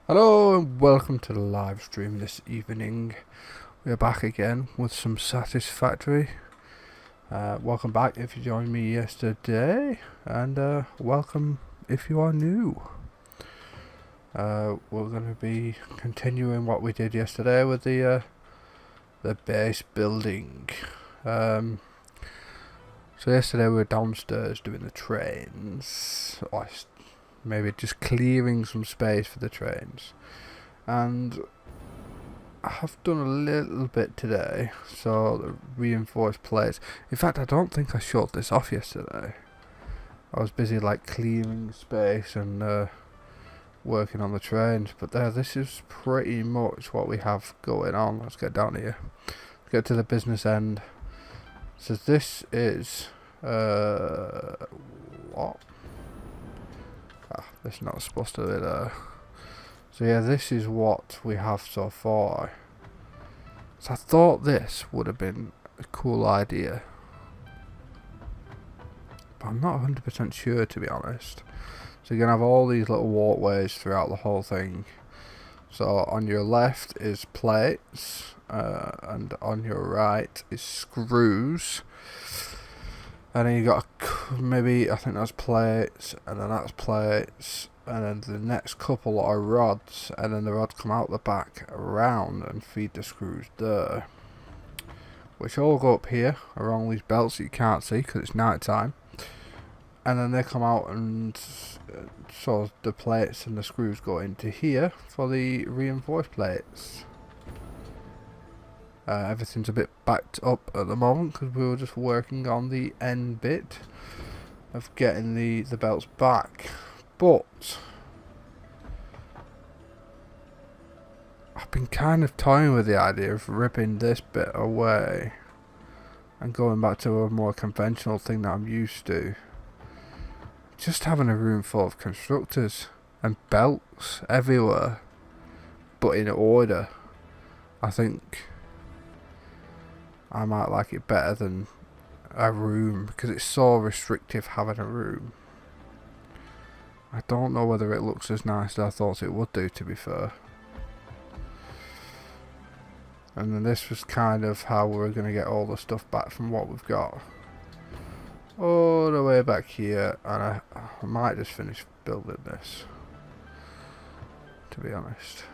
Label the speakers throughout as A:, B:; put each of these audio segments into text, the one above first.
A: Hello and welcome to the live stream this evening. We are back again with some Satisfactory. Welcome back if you joined me yesterday, and welcome if you are new. We're going to be continuing what we did yesterday with the base building. So yesterday we were downstairs doing the trains, or maybe just clearing some space for the trains, and I have done a little bit today. So the reinforced plates, in fact I don't think I showed this off yesterday. I was busy like clearing space and working on the trains, but this is pretty much what we have going on. Let's get down here, let's get to the business end. So this is what? This is not supposed to be there. So yeah, this is what we have so far. So I thought this would have been a cool idea, but I'm not 100% sure, to be honest. So you're going to have all these little walkways throughout the whole thing. So on your left is plates, and on your right is screws. And then you got maybe, I think that's plates, and then that's plates, and then the next couple are rods, and then the rods come out the back around and feed the screws there, which all go up here along these belts that you can't see because it's night time, and then they come out, and so the plates and the screws go into here for the reinforced plates. Everything's a bit backed up at the moment because we were just working on the end bit of getting the belts back, but I've been kind of toying with the idea of ripping this bit away and going back to a more conventional thing that I'm used to. Just having a room full of constructors and belts everywhere, but in order. I think I might like it better than a room, because it's so restrictive having a room. I don't know whether it looks as nice as I thought it would do, to be fair. And then this was kind of how we're going to get all the stuff back from what we've got. All the way back here, and I might just finish building this, to be honest.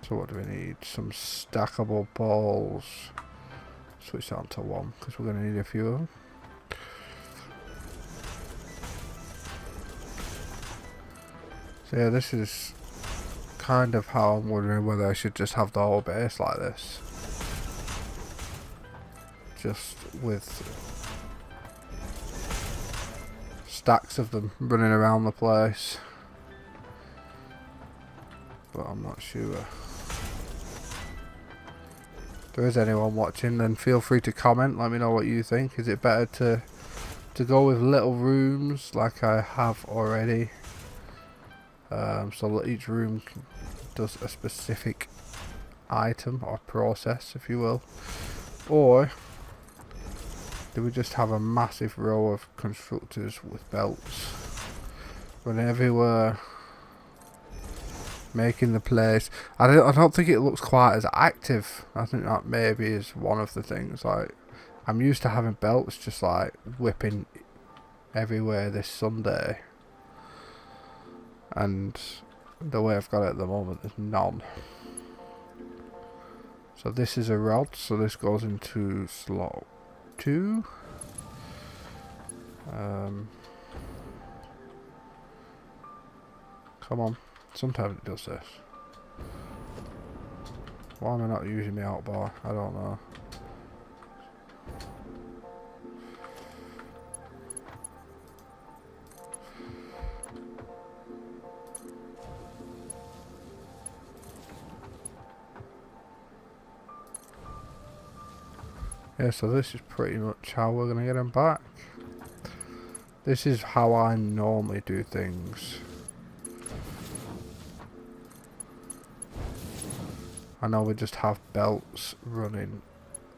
A: So what do we need? Some stackable balls. Switch that on to one because we're going to need a few of them. So yeah, this is kind of how I'm wondering whether I should just have the whole base like this, just with stacks of them running around the place, but I'm not sure. If there is anyone watching, then feel free to comment, let me know what you think. Is it better to go with little rooms like I have already, so that each room does a specific item or process, if you will, or do we just have a massive row of constructors with belts running everywhere, making the place? I don't think it looks quite as active. I think that maybe is one of the things. Like, I'm used to having belts just like whipping everywhere this Sunday, and the way I've got it at the moment, there's none. So this is a rod, so this goes into slot 2. Come on. Sometimes it does this. Why am I not using my outbar? I don't know. Yeah, so this is pretty much how we're going to get them back. This is how I normally do things. I know we just have belts running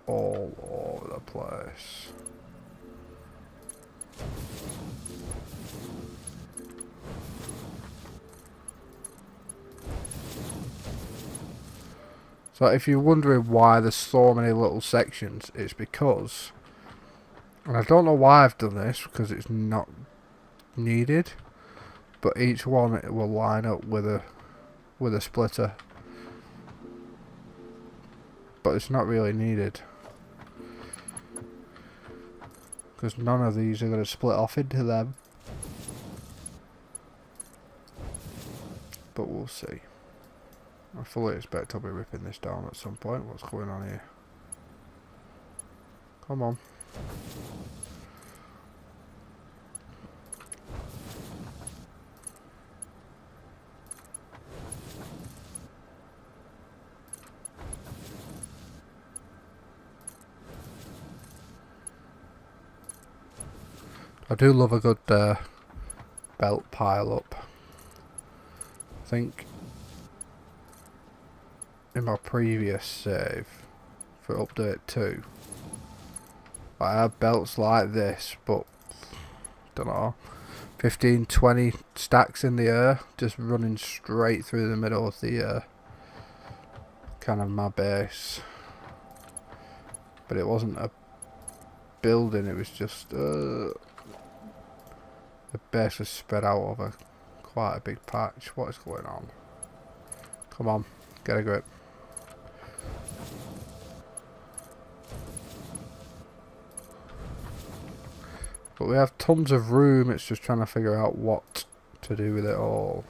A: all over the place. So if you're wondering why there's so many little sections, it's because, and I don't know why I've done this because it's not needed, but each one it will line up with a splitter, but it's not really needed because none of these are going to split off into them, but we'll see. I fully expect I'll be ripping this down at some point. What's going on here? Come on. I do love a good belt pile up. I think in my previous save for update 2 I had belts like this, but don't know, 15-20 stacks in the air just running straight through the middle of the kind of my base, but it wasn't a building, it was just the base was spread out over quite a big patch. What is going on? Come on, get a grip. But we have tons of room, it's just trying to figure out what to do with it all.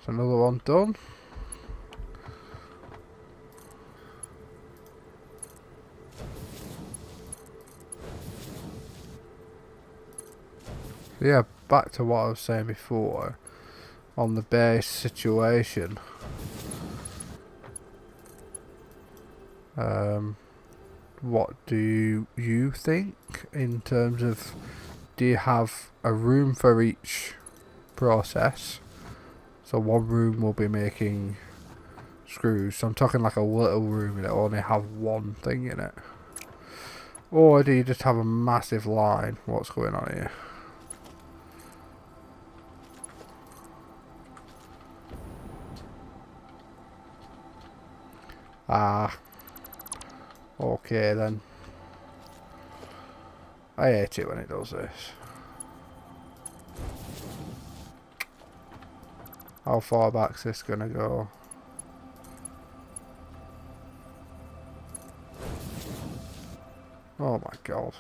A: So another one done. So yeah, back to what I was saying before on the base situation. What do you think in terms of, do you have a room for each process? So one room will be making screws, so I'm talking like a little room and it only have one thing in it. Or do you just have a massive line? What's going on here? Ah, okay then. I hate it when it does this. How far back's this gonna go? Oh my god.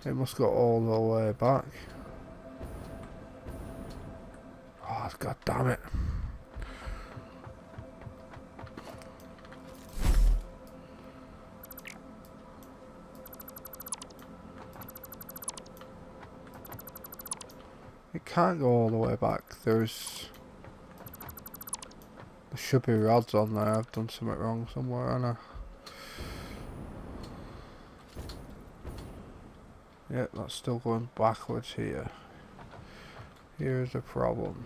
A: It must go all the way back. Oh god damn it. It can't go all the way back. There should be rods on there. I've done something wrong somewhere, haven't I? Yeah, that's still going backwards here. Here's the problem.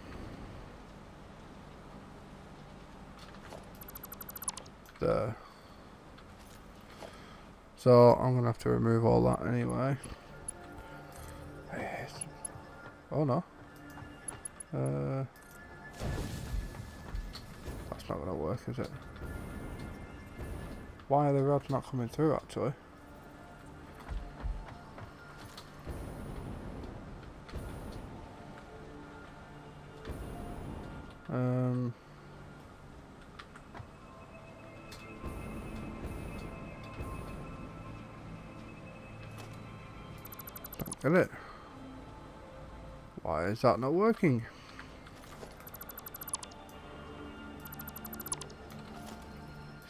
A: There. So I'm gonna have to remove all that anyway. Oh no. That's not gonna work, is it? Why are the rods not coming through actually? Don't get it. Why is that not working?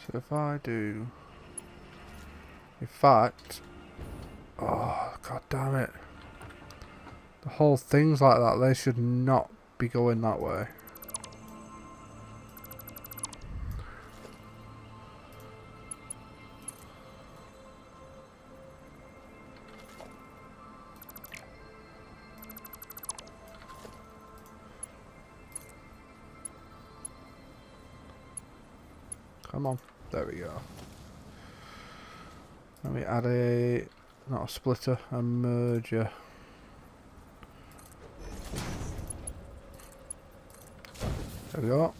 A: So if I do, in fact, oh god damn it, the whole thing's like that. They should not be going that way. Come on, there we go. Let me add a Not a splitter, a merger. There we go.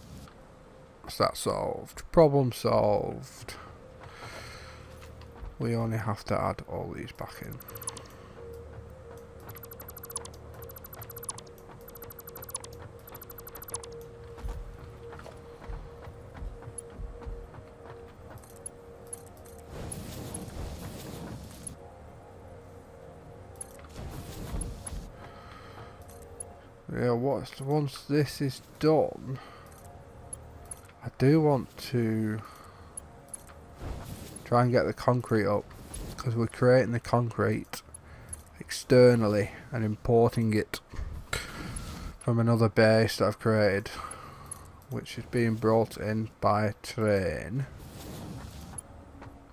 A: So that's solved. Problem solved. We only have to add all these back in. Yeah, once this is done, I do want to try and get the concrete up, because we're creating the concrete externally and importing it from another base that I've created, which is being brought in by train.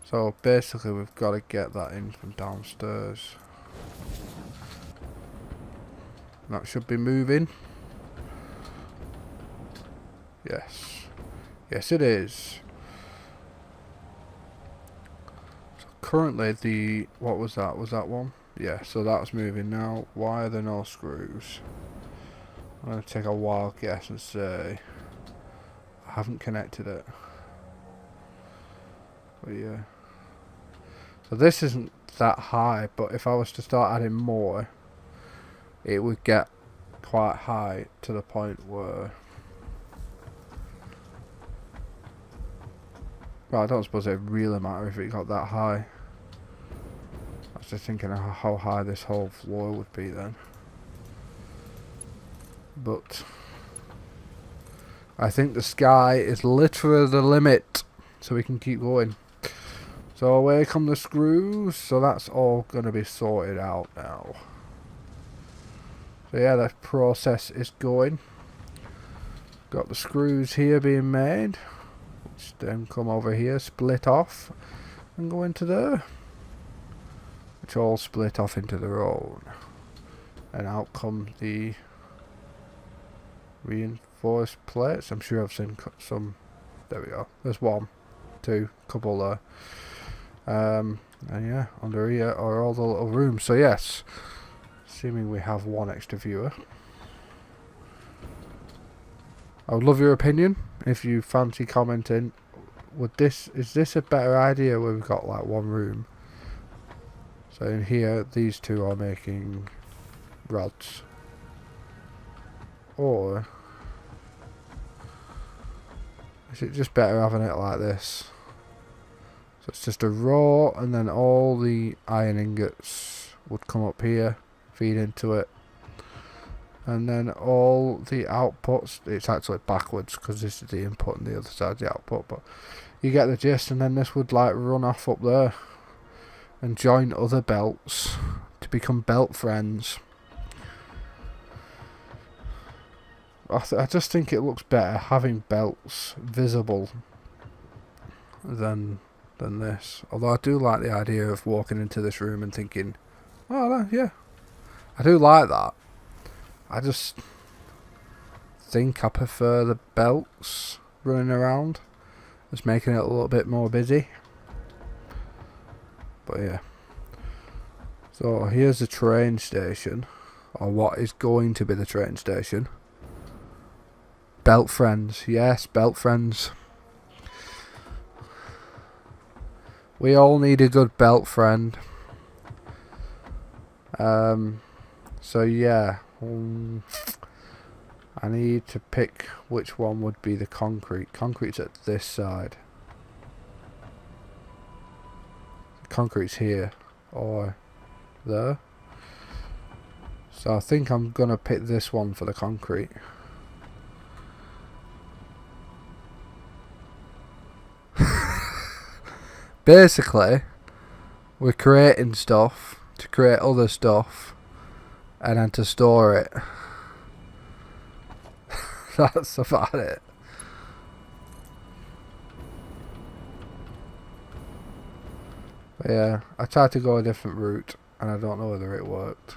A: So basically we've got to get that in from downstairs. That should be moving. Yes. Yes it is. So currently what was that? Was that one? Yeah, so that's moving now. Why are there no screws? I'm going to take a wild guess and say I haven't connected it. But yeah. So this isn't that high, but if I was to start adding more, it would get quite high to the point where... Well, I don't suppose it really matter if it got that high. I was just thinking of how high this whole floor would be then. But I think the sky is literally the limit, so we can keep going. So away come the screws, so that's all going to be sorted out now. So yeah, the process is going. Got the screws here being made, which then come over here, split off, and go into there. Which all split off into their own. And out come the reinforced plates. I'm sure I've seen some. There we go. There's one, two, couple there. And yeah, under here are all the little rooms. So yes, assuming we have one extra viewer, I would love your opinion if you fancy commenting. Is this a better idea where we've got like one room? So in here, these two are making rods, or is it just better having it like this? So it's just a row, and then all the iron ingots would come up here, feed into it, and then all the outputs, it's actually backwards because this is the input and the other side the output, but you get the gist. And then this would like run off up there and join other belts to become belt friends. I just think it looks better having belts visible than this. Although I do like the idea of walking into this room and thinking, oh yeah, I do like that. I just think I prefer the belts running around, just making it a little bit more busy. But yeah. So here's the train station, or what is going to be the train station. Belt friends, yes, belt friends. We all need a good belt friend. So yeah, I need to pick which one would be the concrete. Concrete's at this side. Concrete's here or there. So I think I'm gonna pick this one for the concrete. Basically, we're creating stuff to create other stuff and then to store it. That's about it. But yeah, I tried to go a different route and I don't know whether it worked.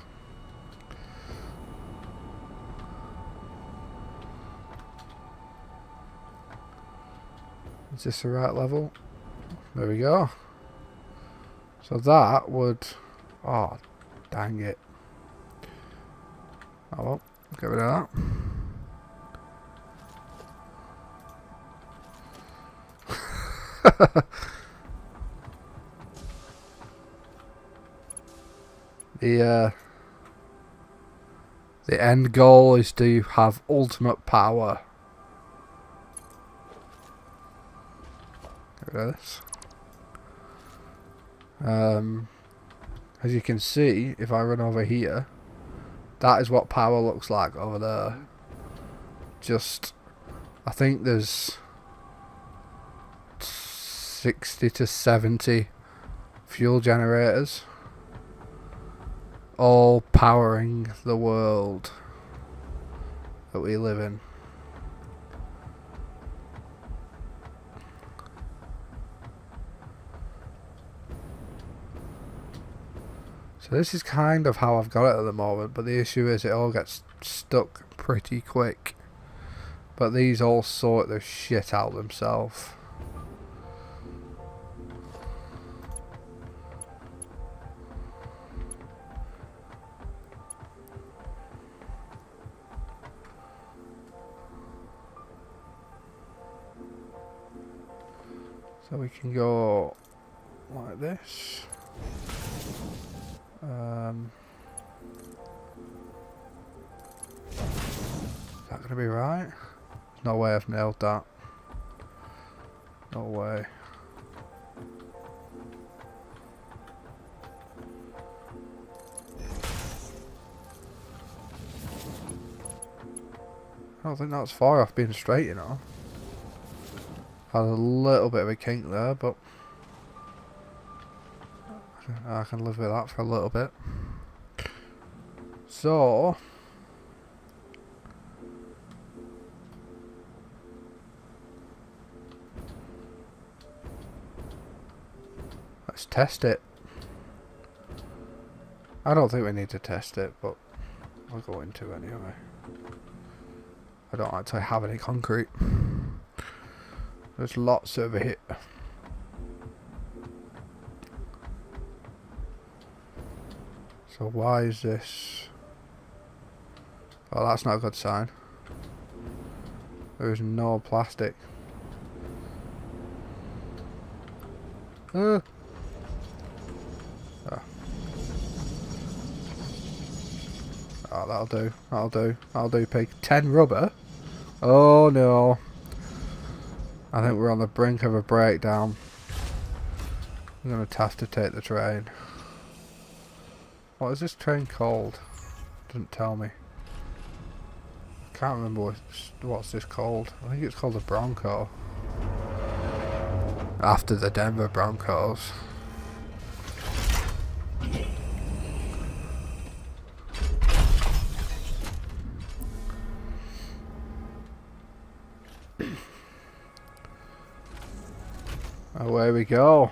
A: Is this the right level? There we go. So that would Oh, dang it. Oh well, get rid of that. The end goal is to have ultimate power. Get rid of this. As you can see, if I run over here, that is what power looks like over there. Just, I think there's 60 to 70 fuel generators, all powering the world that we live in. So this is kind of how I've got it at the moment, but the issue is it all gets stuck pretty quick. But these all sort their shit out themselves. So we can go like this. Is that going to be right? No way I've nailed that. No way. I don't think that's far off being straight, you know. Had a little bit of a kink there, but I can live with that for a little bit. So let's test it. I don't think we need to test it, but we're going to anyway. I don't actually have any concrete. There's lots over here. So why is this? Oh, that's not a good sign. There is no plastic. Oh, that'll do. That'll do. That'll do, pig. 10 rubber? Oh no. I think we're on the brink of a breakdown. I'm going to have to take the train. What is this train called? Doesn't tell me. Can't remember what's this called. I think it's called the Bronco. After the Denver Broncos. Away we go.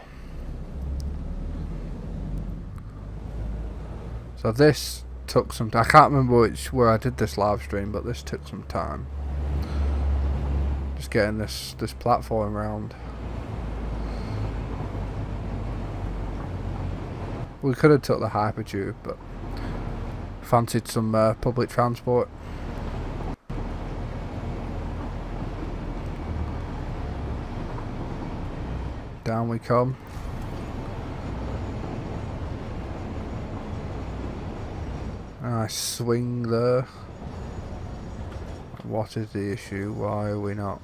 A: So this took some time. I can't remember where I did this live stream, but this took some time. Just getting this platform round. We could have took the hypertube, but fancied some public transport. Down we come. I swing there. What is the issue? Why are we not?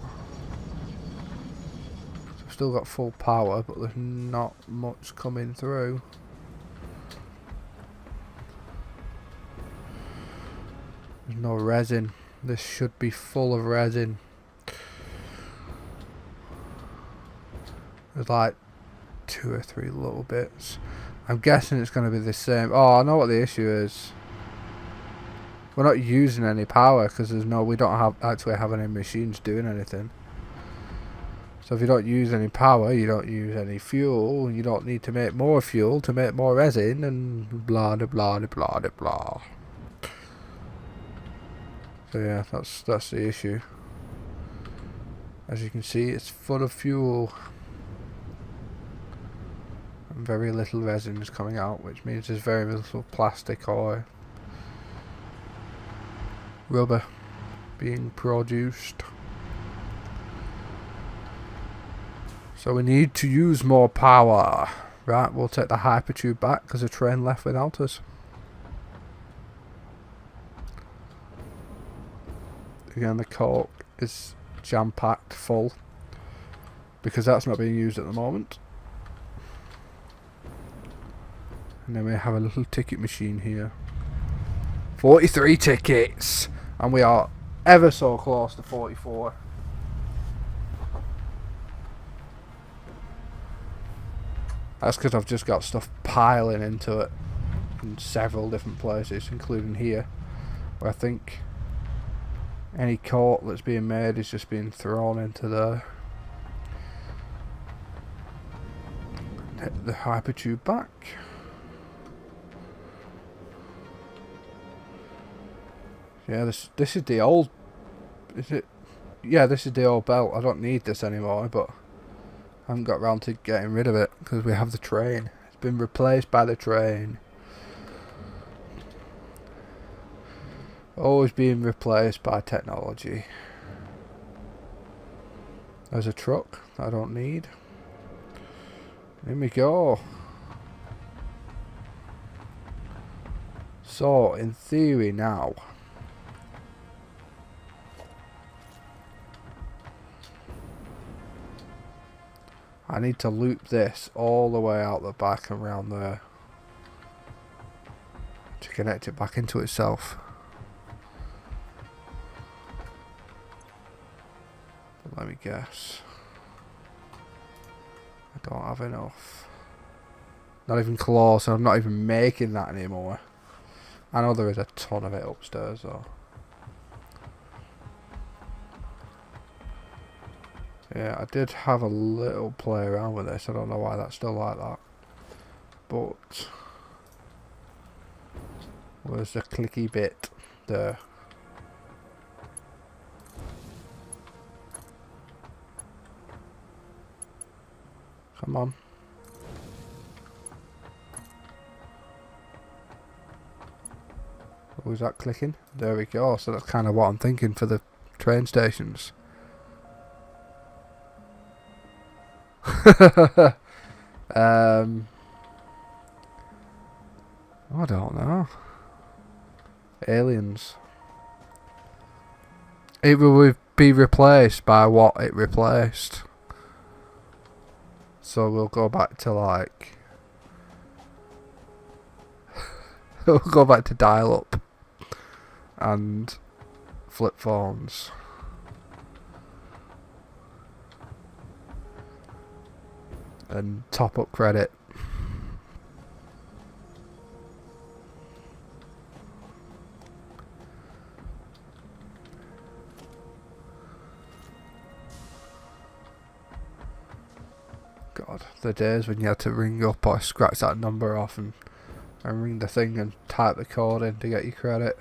A: We've still got full power, but there's not much coming through. There's no resin. This should be full of resin. There's like 2 or 3 little bits. I'm guessing it's going to be the same. Oh, I know what the issue is. We're not using any power because we don't actually have any machines doing anything. So if you don't use any power, you don't use any fuel. You don't need to make more fuel to make more resin, and blah de blah de blah de blah. So yeah, that's the issue. As you can see, it's full of fuel. very little resin is coming out, which means there's very little plastic or rubber being produced. So we need to use more power. Right, we'll take the hypertube back because the train left without us. Again, the coke is jam-packed full because that's not being used at the moment. And then we have a little ticket machine here. 43 tickets! And we are ever so close to 44. That's because I've just got stuff piling into it in several different places, including here, where I think any coke that's being made is just being thrown into the hypertube back. Yeah, this is the old. Is it? Yeah, this is the old belt. I don't need this anymore, but I haven't got round to getting rid of it because we have the train. It's been replaced by the train. Always being replaced by technology. There's a truck that I don't need. Here we go. So, in theory now, I need to loop this all the way out the back and round there to connect it back into itself. But let me guess. I don't have enough. Not even close, and I'm not even making that anymore. I know there is a ton of it upstairs though. Yeah, I did have a little play around with this. I don't know why that's still like that. But where's the clicky bit? There. Come on. Oh, is that clicking? There we go. So that's kind of what I'm thinking for the train stations. I don't know. Aliens. It will be replaced by what it replaced. So we'll go back to like... we'll go back to dial-up and flip phones. And top up credit. God, the days when you had to ring up or scratch that number off and ring the thing and type the code in to get your credit.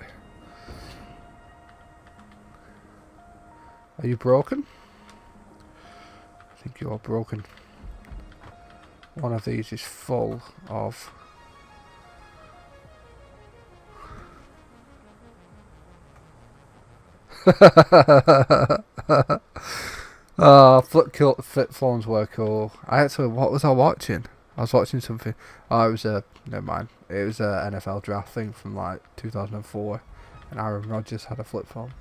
A: Are you broken? I think you're broken. One of these is full of... flip phones were cool. What was I watching? I was watching something. Oh, it was never mind. It was a NFL draft thing from like 2004, and Aaron Rodgers had a flip phone.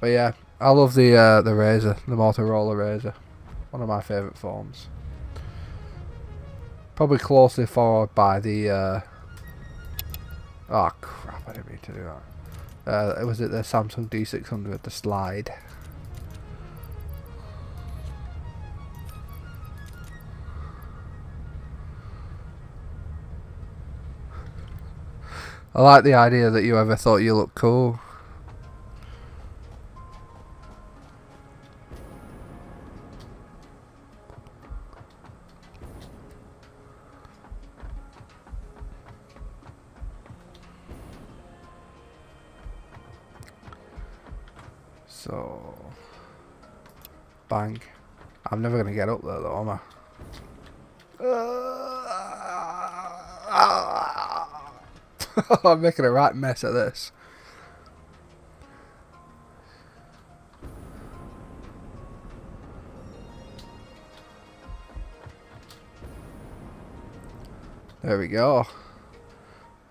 A: But yeah, I love the Razr, the Motorola Razr. One of my favourite phones. Probably closely followed by the... oh crap, I didn't mean to do that. Was it the Samsung D600, the slide? I like the idea that you ever thought you looked cool. So, bang. I'm never going to get up there though, am I? I'm making a right mess of this. There we go.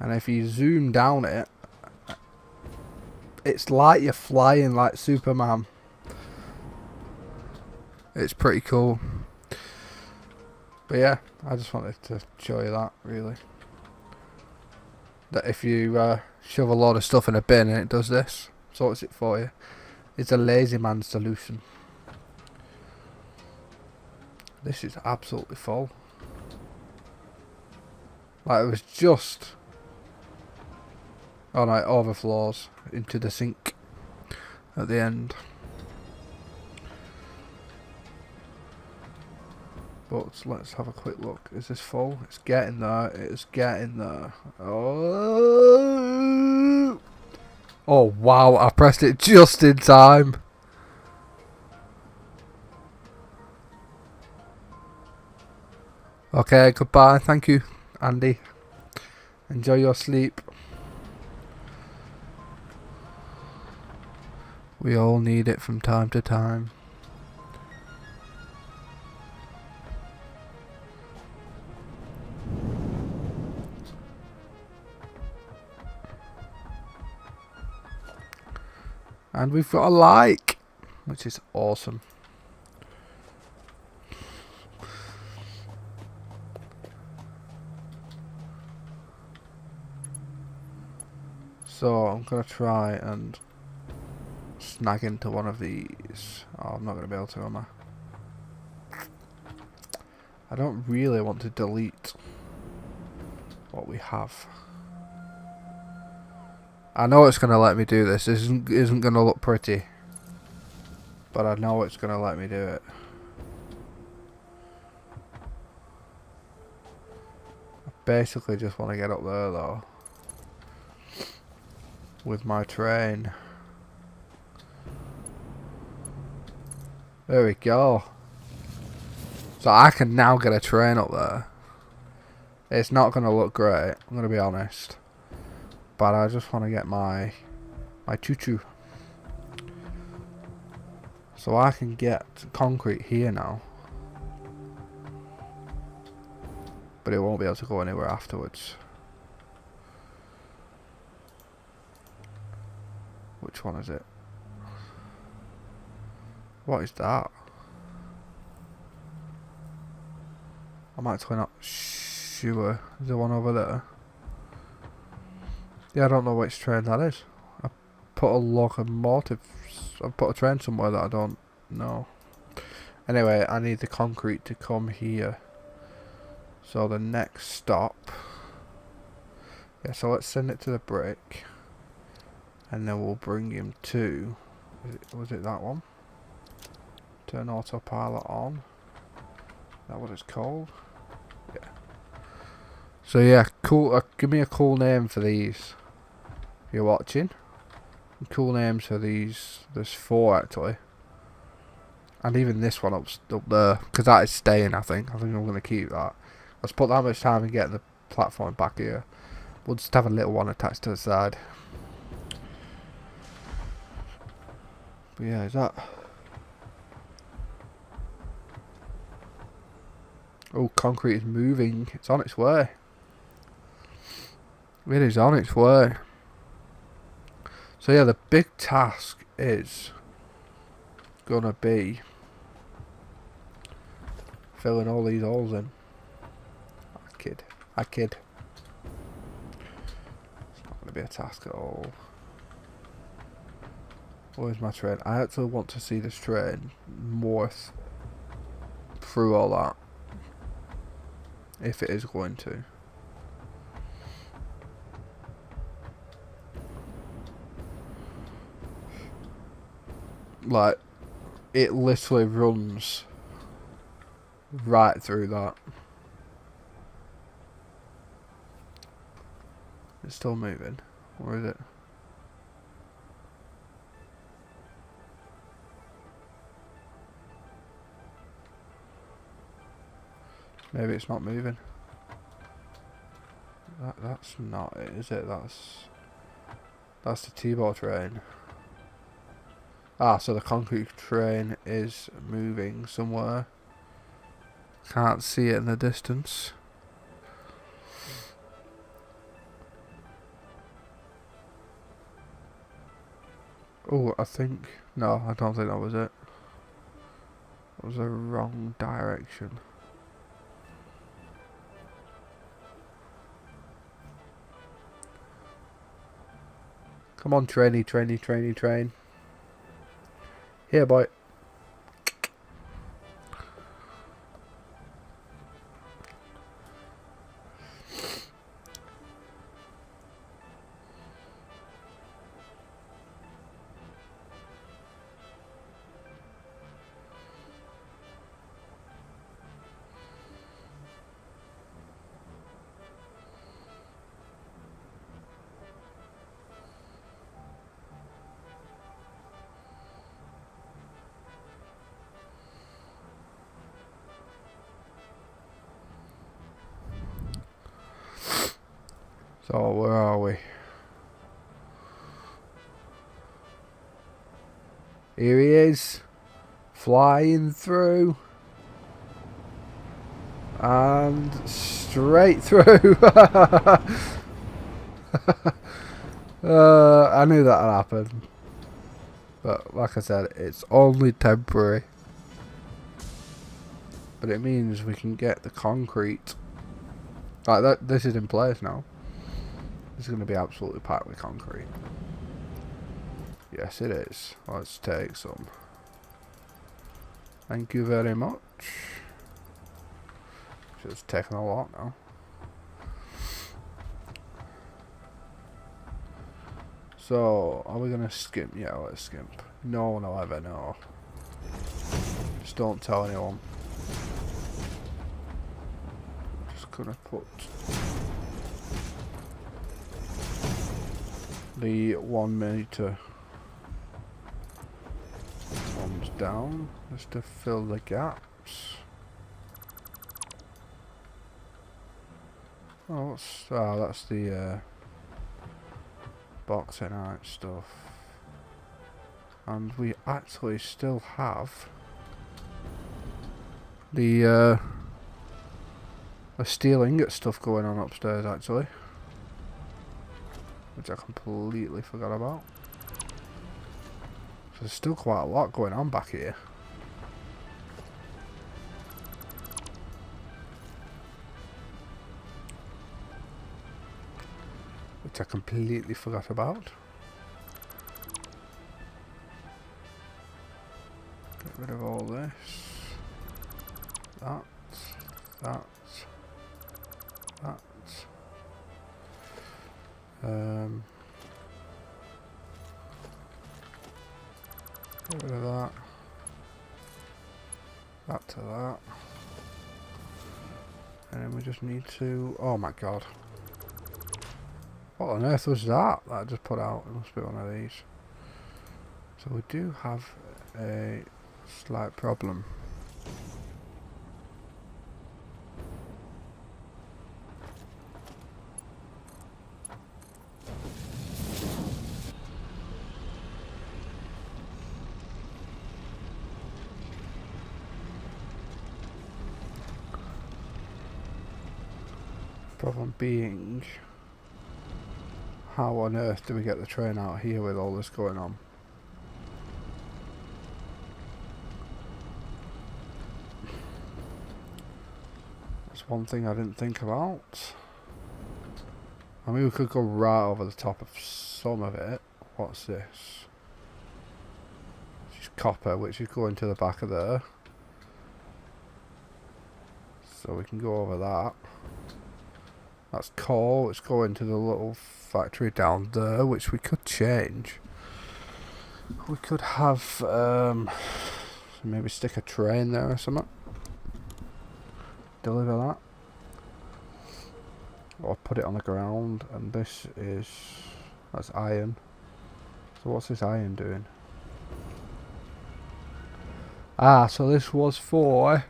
A: And if you zoom down it, it's like you're flying like Superman. It's pretty cool. But yeah, I just wanted to show you that, really. That if you shove a lot of stuff in a bin and it does this, sorts it for you. It's a lazy man solution. This is absolutely full. Like, it was just... Oh no, it overflows into the sink at the end. But let's have a quick look. Is this full? It's getting there. It's getting there. Oh! Oh wow, I pressed it just in time. Okay, goodbye. Thank you, Andy. Enjoy your sleep. We all need it from time to time. And we've got a like, which is awesome. So I'm going to try and snag into one of these. Oh, I'm not going to be able to, am I? I don't really want to delete what we have. I know it's going to let me do this. This isn't going to look pretty. But I know it's going to let me do it. I basically just want to get up there though. With my train. There we go. So I can now get a train up there. It's not going to look great, I'm going to be honest. But I just want to get my choo-choo. So I can get concrete here now. But it won't be able to go anywhere afterwards. Which one is it? What is that? I'm actually not sure. Is there one over there? Yeah, I don't know which train that is. I put a locomotive. I put a train somewhere that I don't know. Anyway, I need the concrete to come here. So the next stop. Yeah, so let's send it to the brick. And then we'll bring him to... Was it that one? Turn autopilot on. Is that what it's called? Yeah. So yeah, cool. Give me a cool name for these. If you're watching. Cool names for these. There's 4 actually. And even this one up there. Because that is staying, I think. I think I'm going to keep that. Let's put that much time in getting the platform back here. We'll just have a little one attached to the side. But yeah, is that... Oh, concrete is moving. It's on its way. It is on its way. So yeah, the big task is gonna be filling all these holes in. I kid. It's not gonna be a task at all. Where's my train? I actually want to see this train more through all that. If it is going to. Like, it literally runs right through that. It's still moving. Or is it? Maybe it's not moving. That's not it, is it? That's the T-bar train. Ah, so the concrete train is moving somewhere. Can't see it in the distance. Oh, I think... No, I don't think that was it. It was the wrong direction. Come on, trainy, trainy, trainy, train. Here, boy. So, where are we? Here he is. Flying through. And straight through. I knew that would happen. But like I said, it's only temporary. But it means we can get the concrete. Like that, this is in place now. It's going to be absolutely packed with concrete. Yes, it is. Let's take some. Thank you very much. Just taking a lot now. So, are we going to skimp? Yeah, let's skimp. No one will ever know. Just don't tell anyone. Just going to put the 1 meter ones down just to fill the gaps. Oh, that's the bauxite stuff, and we actually still have the steel ingot stuff going on upstairs actually, which I completely forgot about. So there's still quite a lot going on back here. Which I completely forgot about. Get rid of all this. That. Get rid of that. That to that. And then we just need to... Oh my god. What on earth was that I just put out? It must be one of these. So we do have a slight problem. Problem being, how on earth do we get the train out here with all this going on? That's one thing I didn't think about. I mean, we could go right over the top of some of it. What's this? This is copper, which is going to the back of there. So we can go over that. That's coal, it's going to the little factory down there, which we could change. We could have, maybe stick a train there or something. Deliver that. Or put it on the ground, and this is, that's iron. So what's this iron doing? Ah, so this was for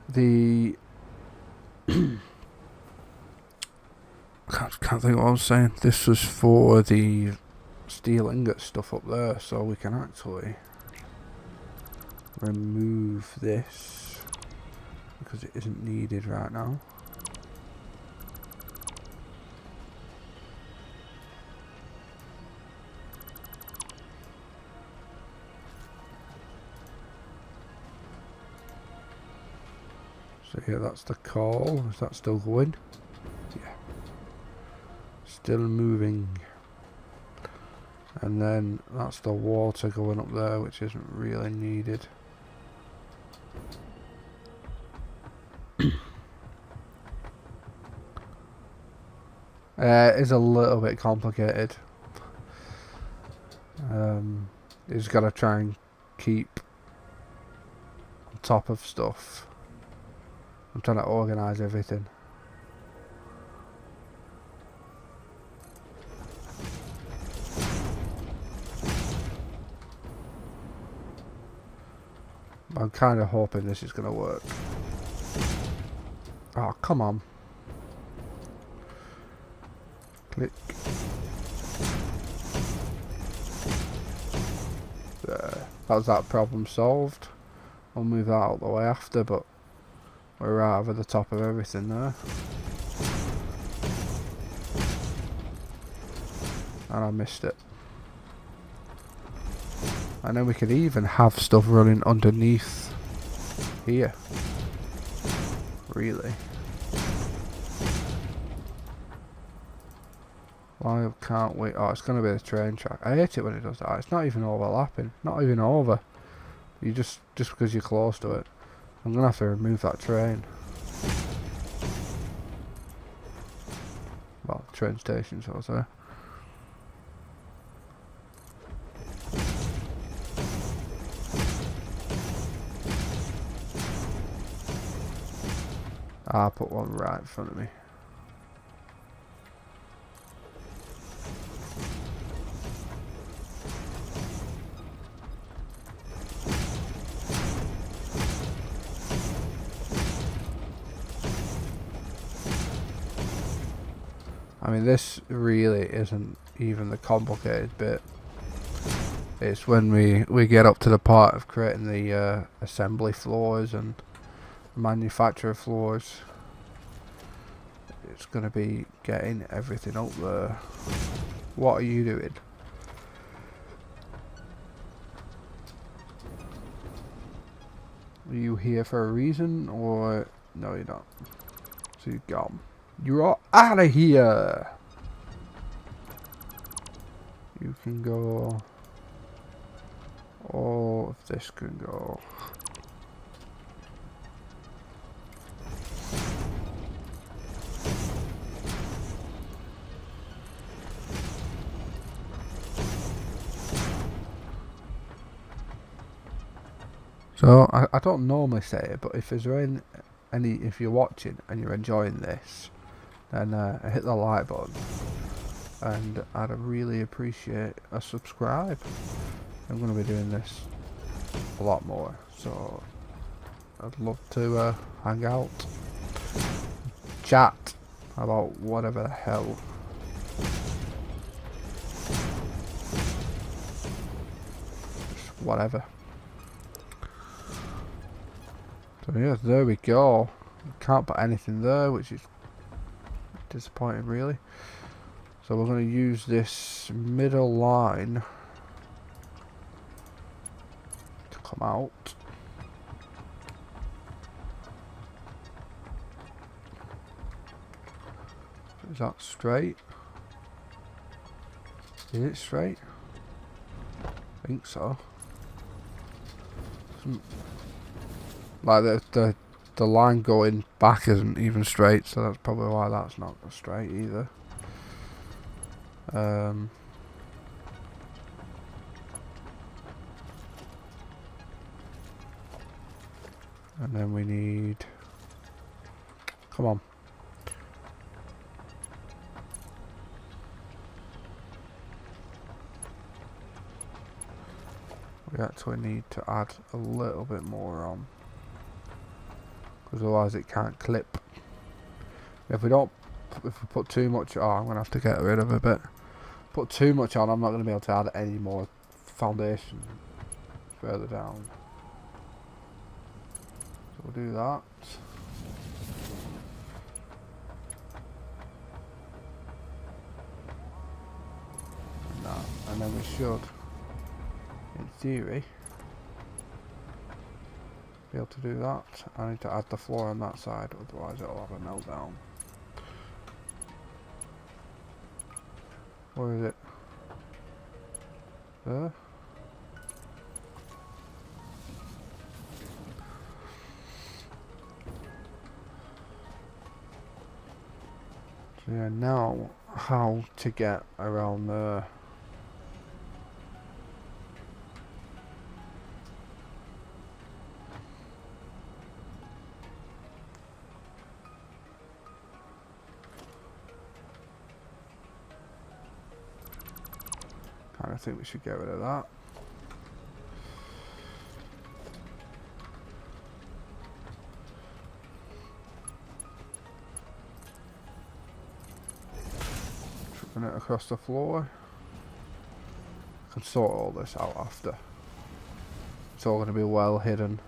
A: the can't think what I was saying. This was for the steel ingot stuff up there, so we can actually remove this because it isn't needed right now. So yeah, that's the coal. Is that still going? Yeah. Still moving. And then that's the water going up there, which isn't really needed. It is a little bit complicated. You just gotta try and keep on top of stuff. I'm trying to organise everything. I'm kind of hoping this is going to work. Oh, come on. Click. There. That's that problem solved. I'll move that out of the way after, but we're right over the top of everything there. And I missed it. And then we could even have stuff running underneath here. Really. Why can't we? Oh, it's going to be the train track. I hate it when it does that. It's not even overlapping. Not even over. You just because you're close to it. I'm going to have to remove that train. Well, train station, so I say. I'll put one right in front of me. I mean, this really isn't even the complicated bit. It's when we get up to the part of creating the assembly floors and manufacturer floors. It's going to be getting everything up there. What are you doing? Are you here for a reason, or no, you're not? So you're gone. You're out of here. You can go. All of this can go. So I don't normally say it, but if there's if you're watching and you're enjoying this, then hit the like button, and I'd really appreciate a subscribe. I'm going to be doing this a lot more, so I'd love to hang out, chat about whatever the hell. Just whatever. So yeah, there we go. Can't put anything there, which is disappointing really. So we're going to use this middle line to come out. Is that straight? Is it straight? I think so. Like the line going back isn't even straight, so that's probably why that's not straight either. And then we need. Come on. We actually need to add a little bit more on, because otherwise it can't clip. If we don't if we put too much, I'm going to have to get rid of a bit. Put too much on, I'm not going to be able to add any more foundation further down. So we'll do that. And that. And then we should, in theory, be able to do that. I need to add the floor on that side, otherwise it'll have a meltdown. Where is it? There? So yeah, now how to get around there. I think we should get rid of that. Tripping it across the floor. I can sort all this out after. It's all going to be well hidden.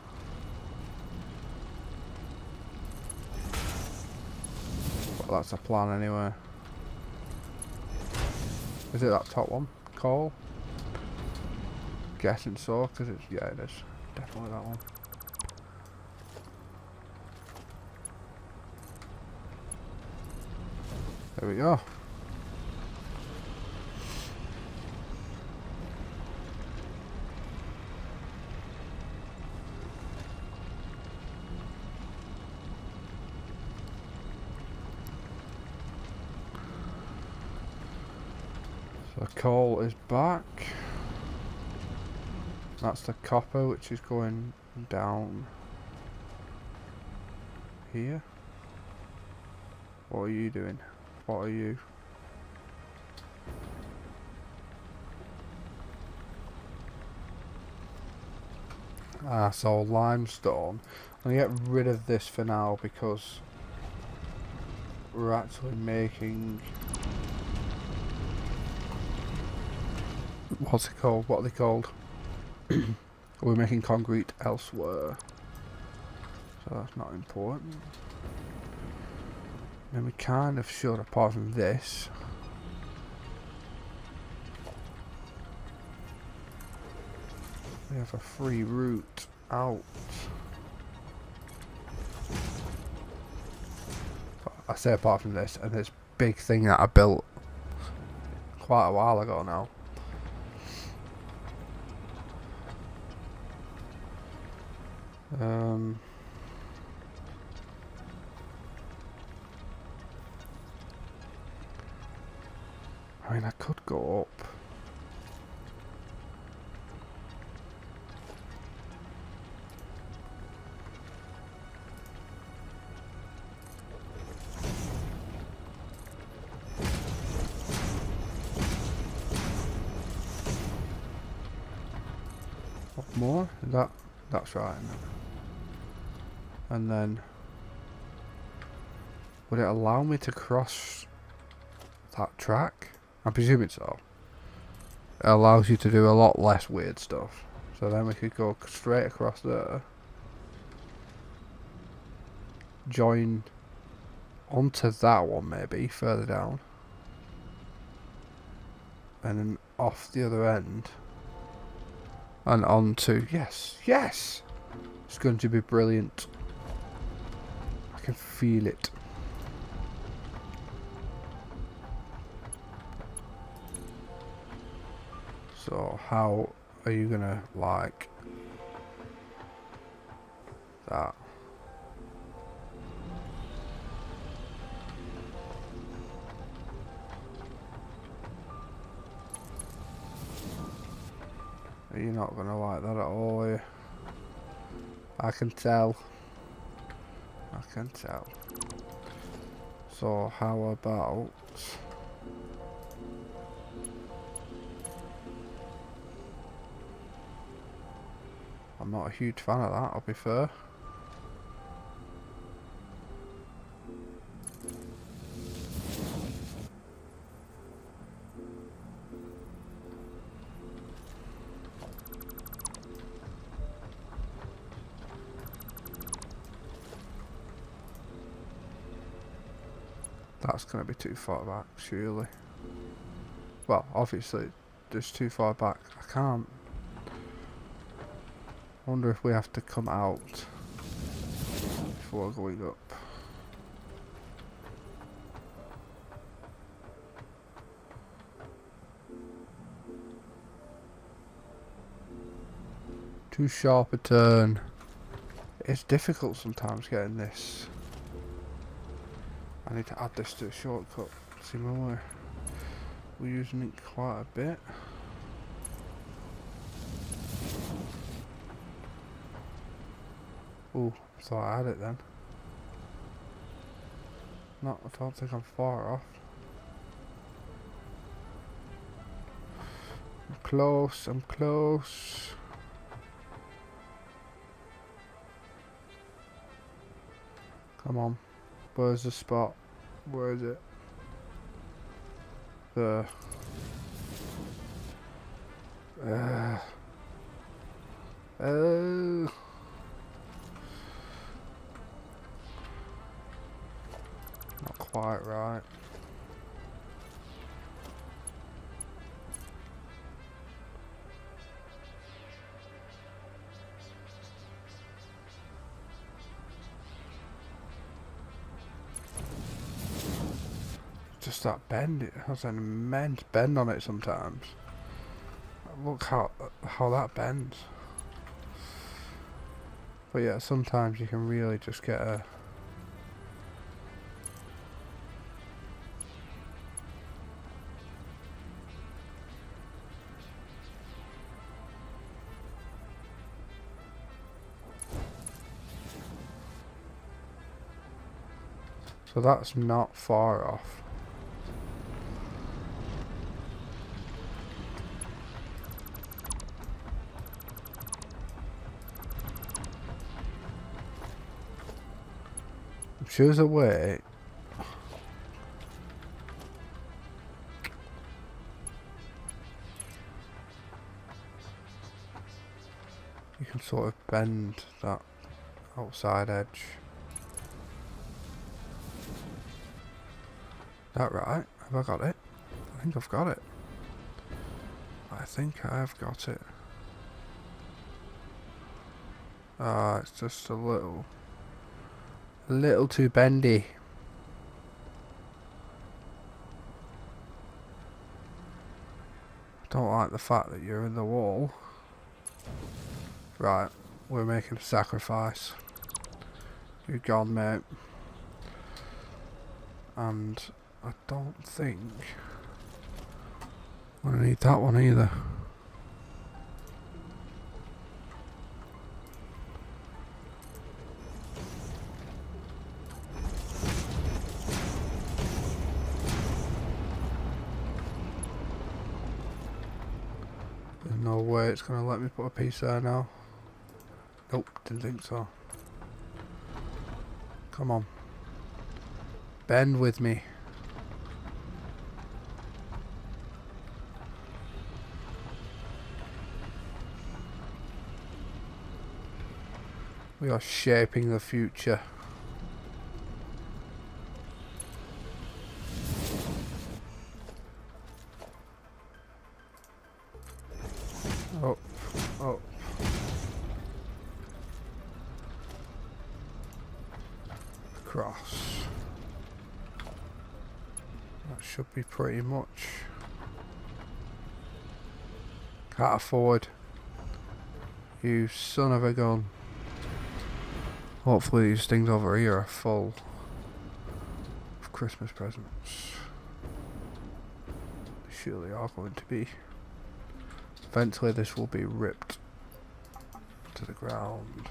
A: But that's the plan anyway. Is it that top one? Coal? Guessing so, because it's, yeah, it is. Definitely that one. There we go. So the coal is back. That's the copper, which is going down here. What are you doing? What are you? So limestone. I'm gonna get rid of this for now because we're actually making, what's it called? What are they called? We're making concrete elsewhere, so that's not important. And we kind of should, apart from this, we have a free route out. I say apart from this and this big thing that I built quite a while ago now. I mean, I could go up. Up more? That's right. And then would it allow me to cross that track? I'm presuming so. It allows you to do a lot less weird stuff. So then we could go straight across there. Join onto that one maybe, further down. And then off the other end. And onto, yes, yes! It's going to be brilliant. I can feel it. So how are you gonna like that? Are you not gonna like that at all, are you? I can tell. I can tell. So how about I'm not a huge fan of that, I'll be fair. That's going to be too far back, surely. Well, obviously, just too far back. I can't. I wonder if we have to come out before going up. Too sharp a turn. It's difficult sometimes getting this. I need to add this to a shortcut. See, we're using it quite a bit. Ooh, thought I had it then. No, I don't think I'm far off. I'm close, I'm close. Come on. Where's the spot? Where is it? There. Oh. Not quite right. Just that bend, it has an immense bend on it sometimes. Look how that bends. But yeah, sometimes you can really just get a so that's not far off. Choose a way. You can sort of bend that outside edge. That right? Have I got it? I think I've got it. I think I've got it. Ah, it's just a little too bendy. Don't like the fact that you're in the wall. Right, we're making a sacrifice. You're gone, mate. And I don't think I'm gonna need that one either. There's no way it's gonna let me put a piece there now. Nope, didn't think so. Come on. Bend with me. We are shaping the future. Oh, oh. Cross. That should be pretty much. Can't afford. You son of a gun. Hopefully these things over here are full of Christmas presents. They surely are going to be. Eventually this will be ripped to the ground.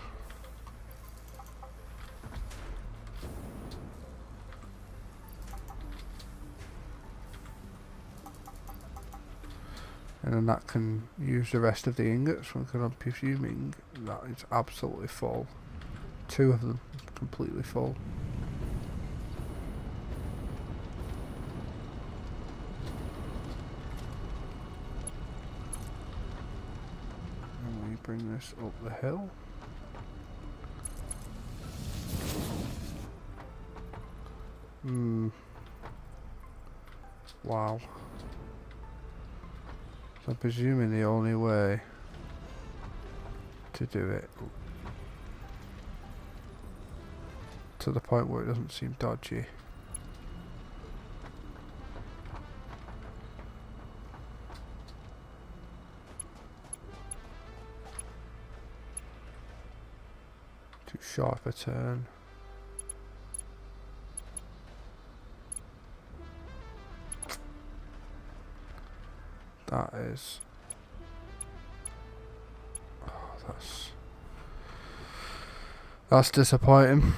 A: And then that can use the rest of the ingots, because I'm presuming that is absolutely full. 2 of them completely full. And we bring this up the hill. Wow. So I'm presuming the only way to do it to the point where it doesn't seem dodgy. Too sharp a turn. That is... oh, that's disappointing.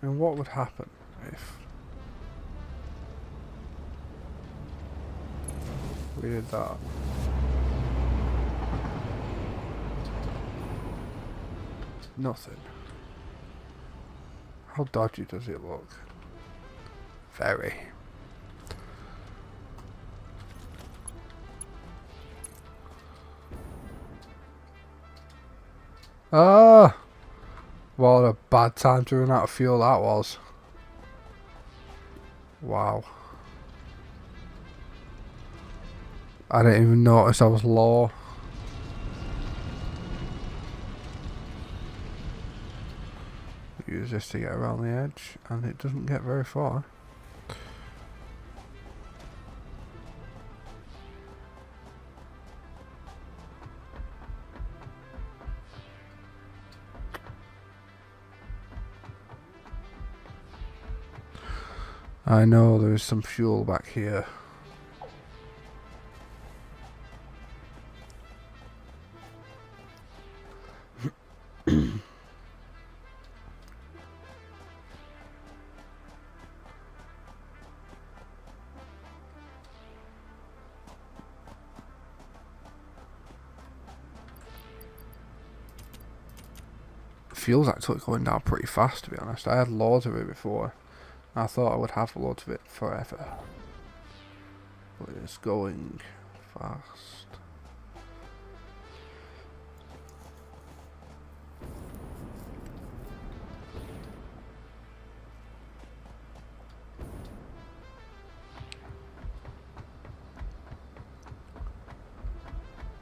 A: And what would happen if we did that? Nothing. How dodgy does it look? Very. Ah! What a bad time to run out of fuel that was. Wow. I didn't even notice I was low. Use this to get around the edge, and it doesn't get very far. I know there is some fuel back here. Fuel's actually going down pretty fast, to be honest. I had loads of it before. I thought I would have loads of it forever. But it's going fast.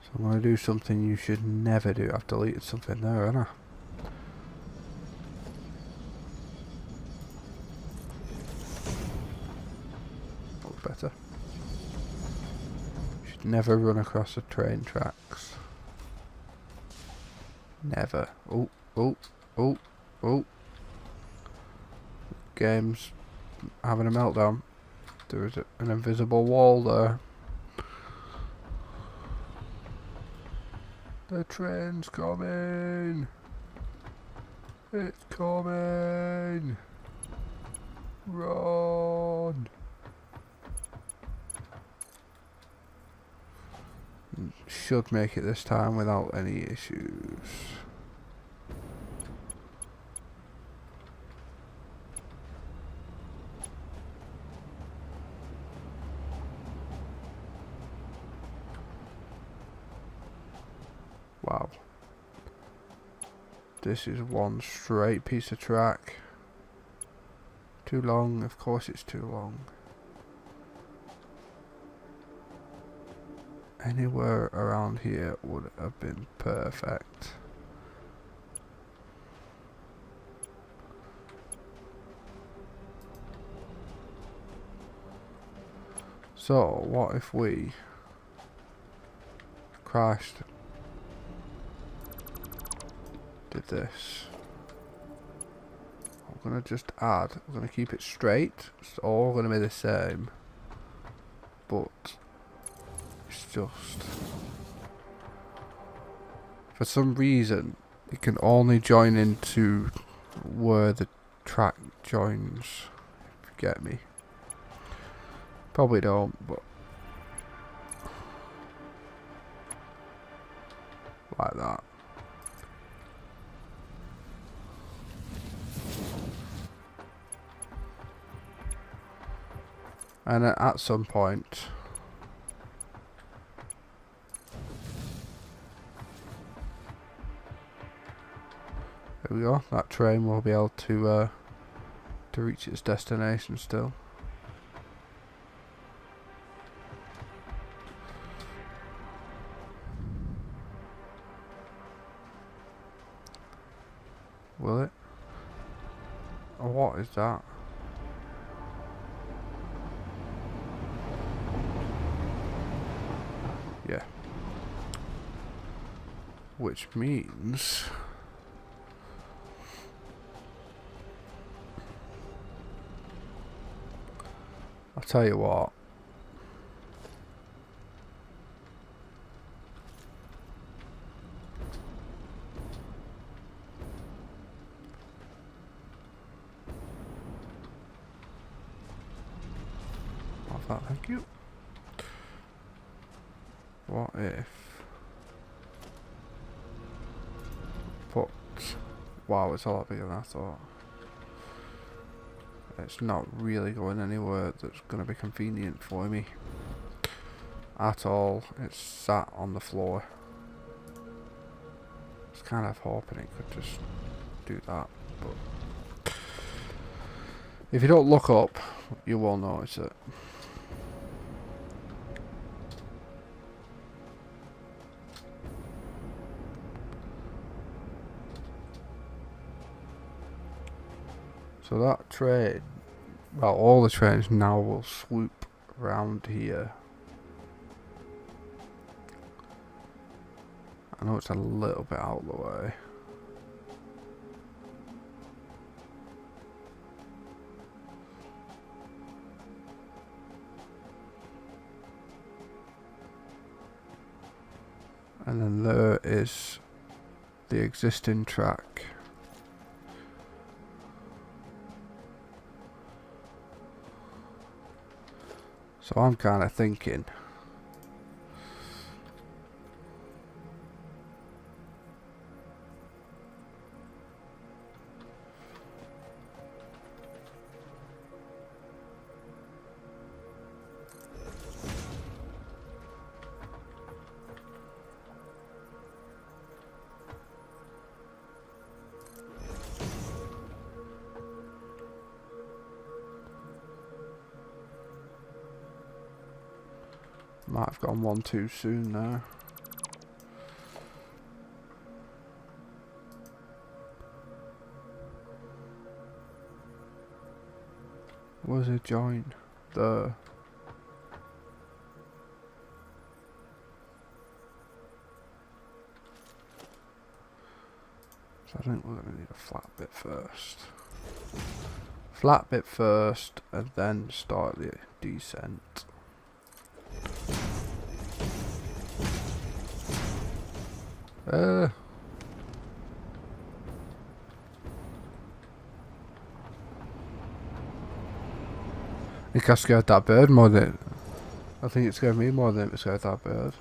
A: So I'm going to do something you should never do. I've deleted something there, haven't I? Better. Should never run across the train tracks. Never. Oh, oh, oh, oh. Game's having a meltdown. There is an invisible wall there. The train's coming. It's coming. Run. Should make it this time without any issues. Wow. This is one straight piece of track. Too long, of course it's too long. Anywhere around here would have been perfect. So, what if we crashed, did this? I'm going to just add, we're going to keep it straight, it's all going to be the same, but it's just, for some reason, it can only join into where the track joins, if you get me. Probably don't, but like that. And then at some point, There we go. That train will be able to reach its destination still. Will it? Oh, what is that? Yeah. Which means... I'll tell you what. Have that, thank you. What if... Put... Wow, it's a lot bigger than I thought. It's not really going anywhere that's going to be convenient for me at all. It's sat on the floor. I was kind of hoping it could just do that, but if you don't look up, you will notice it. So that train, well, all the trains now will swoop around here. I know it's a little bit out of the way. And then there is the existing track. So I'm kind of thinking might have gone one too soon there. Where's it join? There. So I think we're going to need a flat bit first. Flat bit first and then start the descent. I think I scared that bird more than... I think it scared me more than it scared that bird.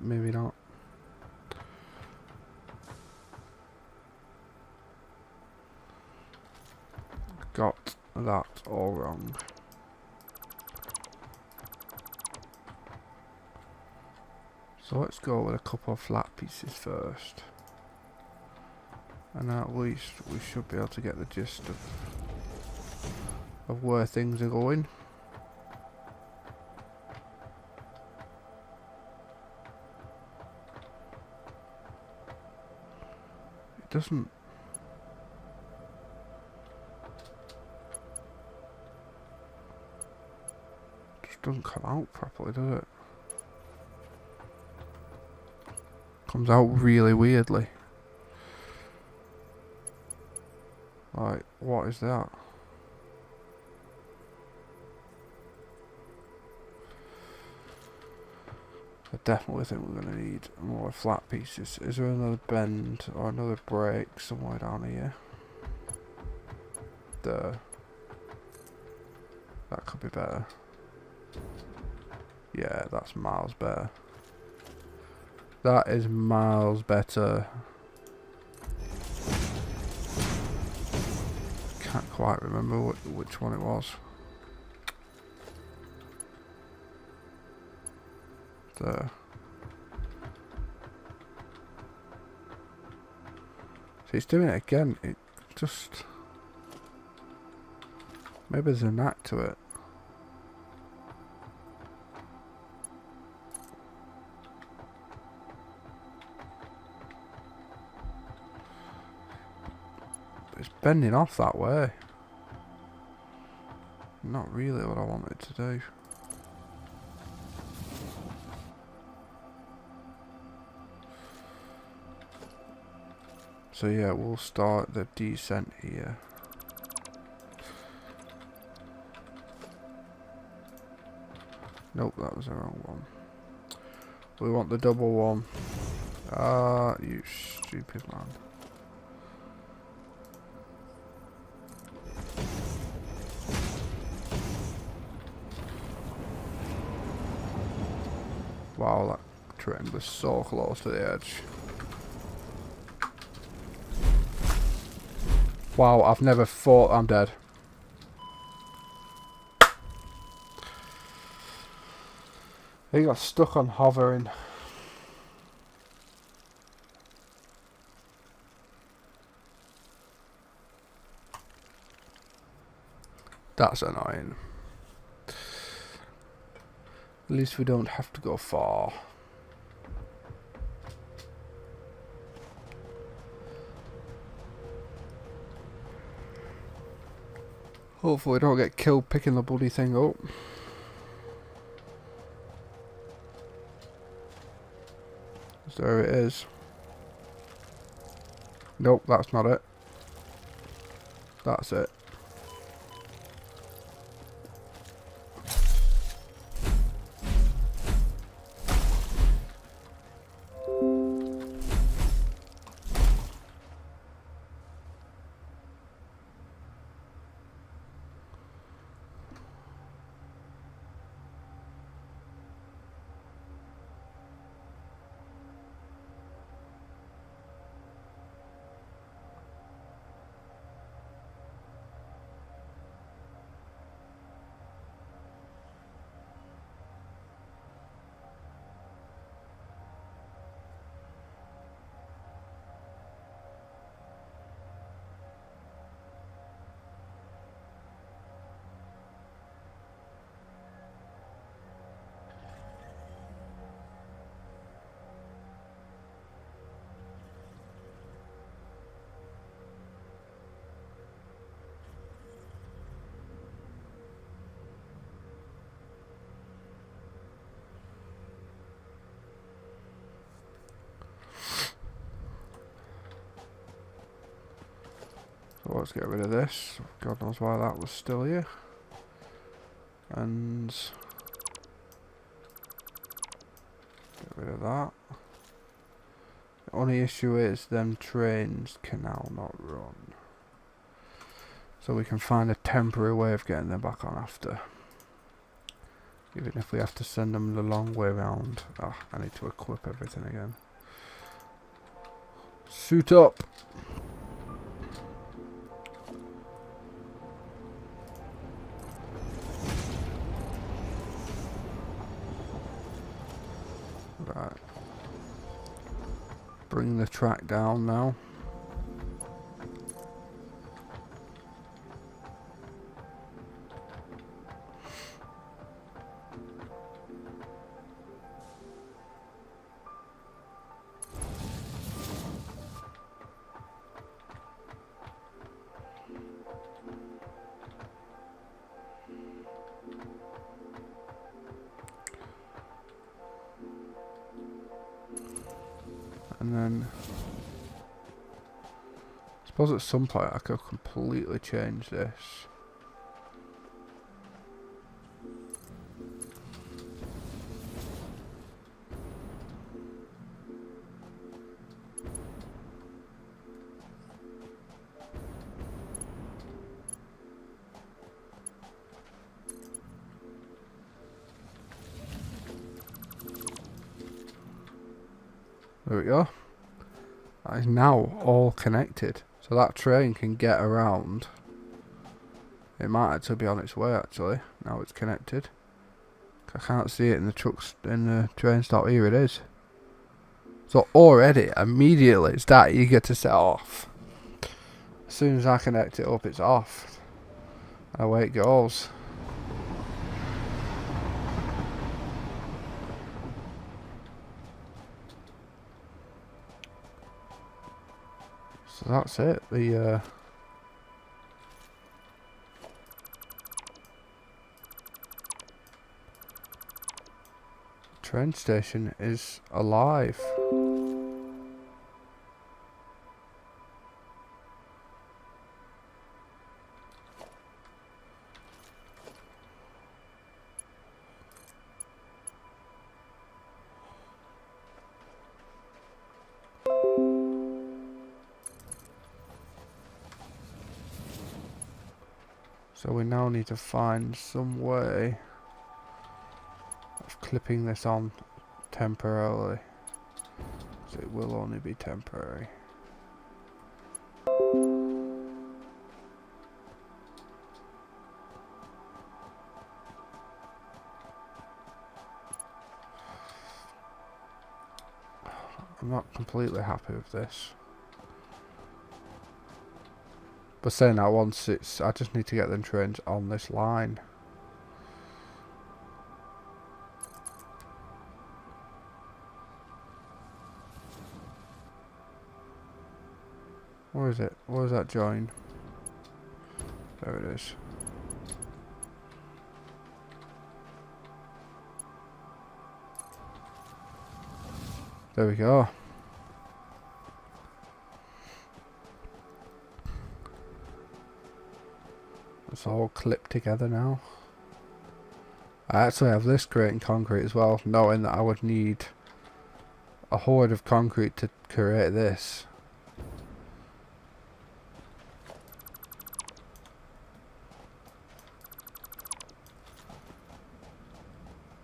A: Maybe not. Got that all wrong. So let's go with a couple of flat pieces first. And at least we should be able to get the gist of where things are going. It doesn't... just doesn't come out properly, does it? Comes out really weirdly. Like, what is that? I definitely think we're going to need more flat pieces. Is there another bend or another break somewhere down here? There. That could be better. Yeah, that's miles better. That is miles better. Can't quite remember which one it was. there. See, it's doing it again. It just... Maybe there's a knack to it. But it's bending off that way. Not really what I wanted to do. So yeah, we'll start the descent here. Nope, that was the wrong one. We want the double one. Ah, you stupid man. Wow, that train was so close to the edge. Wow, I've never thought I'm dead. He got stuck on hovering. That's annoying. At least we don't have to go far. Hopefully we don't get killed picking the bloody thing up. There it is. Nope, that's not it. That's it. So let's get rid of this. God knows why that was still here. And get rid of that. The only issue is them trains can now not run. So we can find a temporary way of getting them back on after. Even if we have to send them the long way round. Ah, I need to equip everything again. Suit up! Right. Bring the track down now. And then I suppose at some point I could completely change this. There we go. That is now all connected. So that train can get around. It might actually be on its way actually. Now it's connected. I can't see it in the trucks, in the train stop. Here it is. So already, immediately, it's that eager to set off. As soon as I connect it up, it's off. And away it goes. So that's it. The train station is alive. So we now need to find some way of clipping this on temporarily. So it will only be temporary. I'm not completely happy with this. But saying that, once it's, I just need to get them trains on this line. Where is it? Where's that join? There it is. There we go. It's all clipped together now. I actually have this creating concrete as well, knowing that I would need a horde of concrete to create this.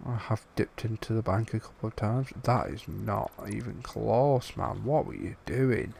A: I have dipped into the bank a couple of times. That is not even close, man. What were you doing?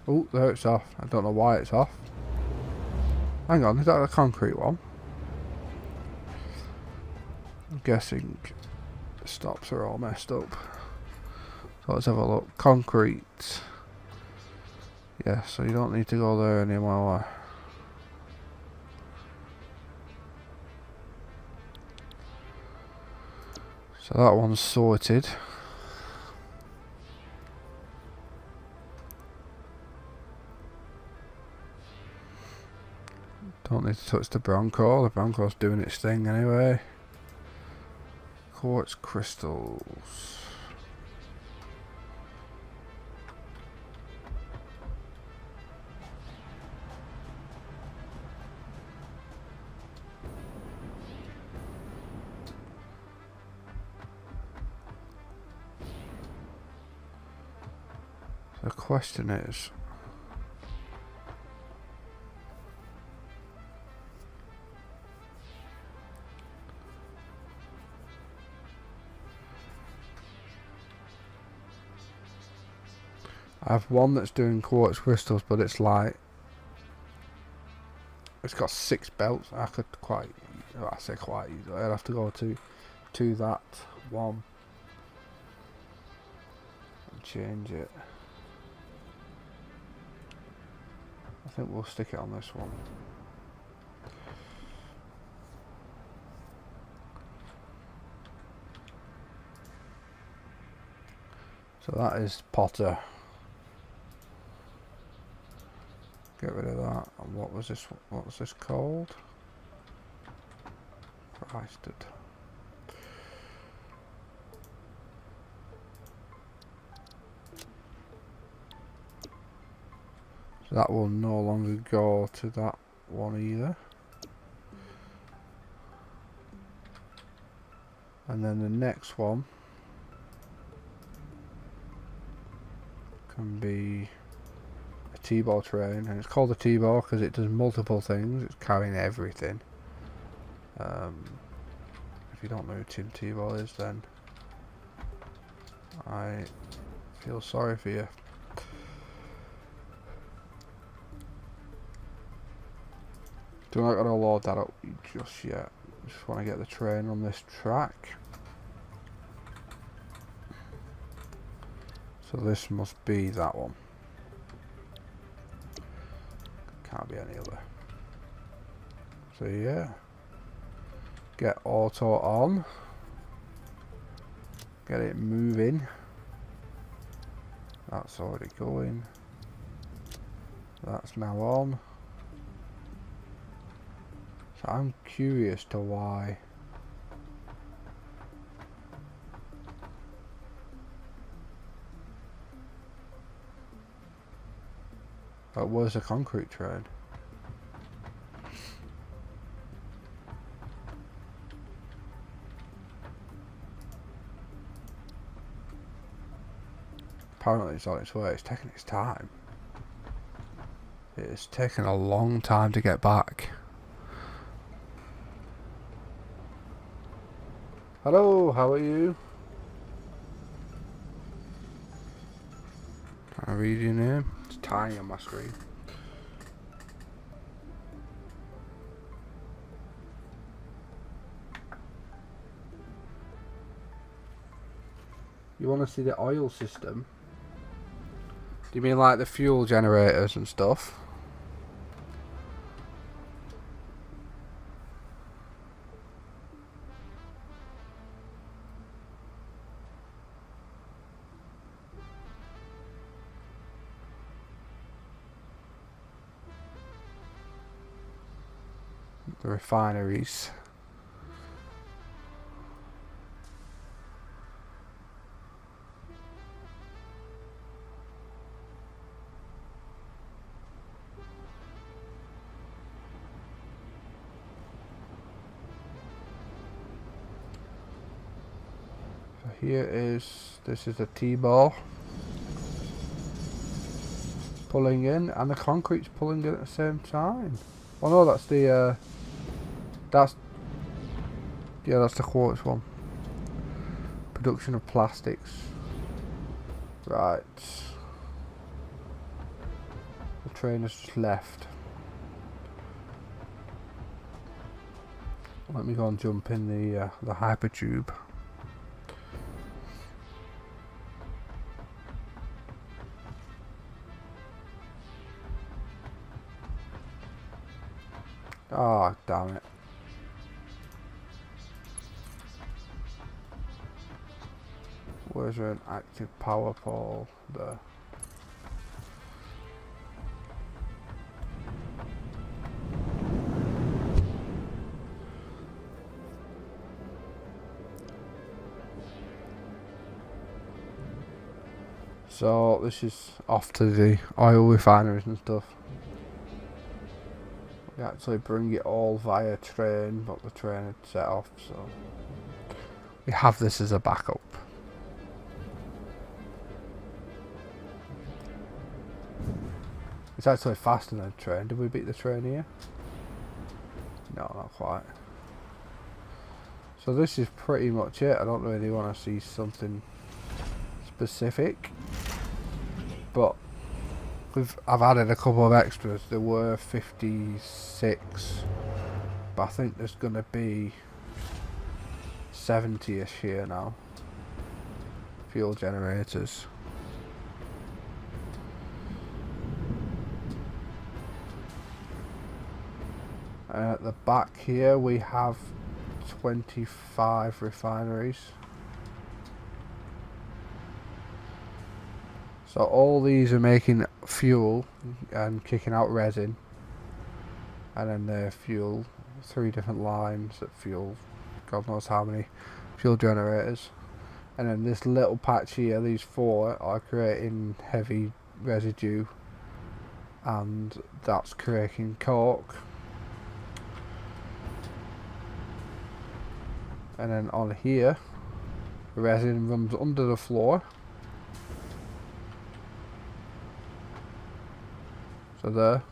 A: Oh, there it's off. I don't know why it's off. Hang on, is that a concrete one? I'm guessing the stops are all messed up. So let's have a look. Concrete. Yeah, so you don't need to go there anymore. So that one's sorted. Don't need to touch the Bronco. The Bronco's doing its thing anyway. Quartz crystals. The question is, I have one that's doing quartz crystals, but it's like, it's got 6 belts. I could quite, well, I say quite easily, I'd have to go to that one and change it. I think we'll stick it on this one. So that is Potter. Get rid of that. And what was this? What was this called? Christed. So that will no longer go to that one either. And then the next one can be a T-ball train, and it's called a T-ball because it does multiple things. It's carrying everything. If you don't know who Tim T-ball is, then I feel sorry for you. Do not gotta load that up just yet. Just want to get the train on this track. So this must be that one. Can't be any other. So yeah. Get auto on. Get it moving. That's already going. That's now on. So I'm curious to why. That was a concrete train. Apparently it's on its way. It's taking its time. It's taken a long time to get back. Hello, how are you? Can I read your name? It's tiny on my screen. You want to see the oil system? Do you mean like the fuel generators and stuff? The refineries. So here is, this is a T-ball pulling in, and the concrete's pulling in at the same time. Oh no, that's the that's the quartz one. Production of plastics. Right. The train has just left. Let me go and jump in the hypertube. Ah, damn it. Where's an active power pole? There. So this is off to the oil refineries and stuff. We actually bring it all via train, but the train had set off, so we have this as a backup. It's actually faster than a train. Did we beat the train here? No, not quite. So this is pretty much it. I don't really want to see something specific, but I've added a couple of extras. There were 56, but I think there's going to be 70ish here now. Fuel generators. And at the back here we have 25 refineries. So all these are making fuel and kicking out resin, and then they fuel 3 different lines that fuel God knows how many fuel generators. And then this little patch here, these 4 are creating heavy residue, and that's creating coke. And then on here, the resin runs under the floor, So there.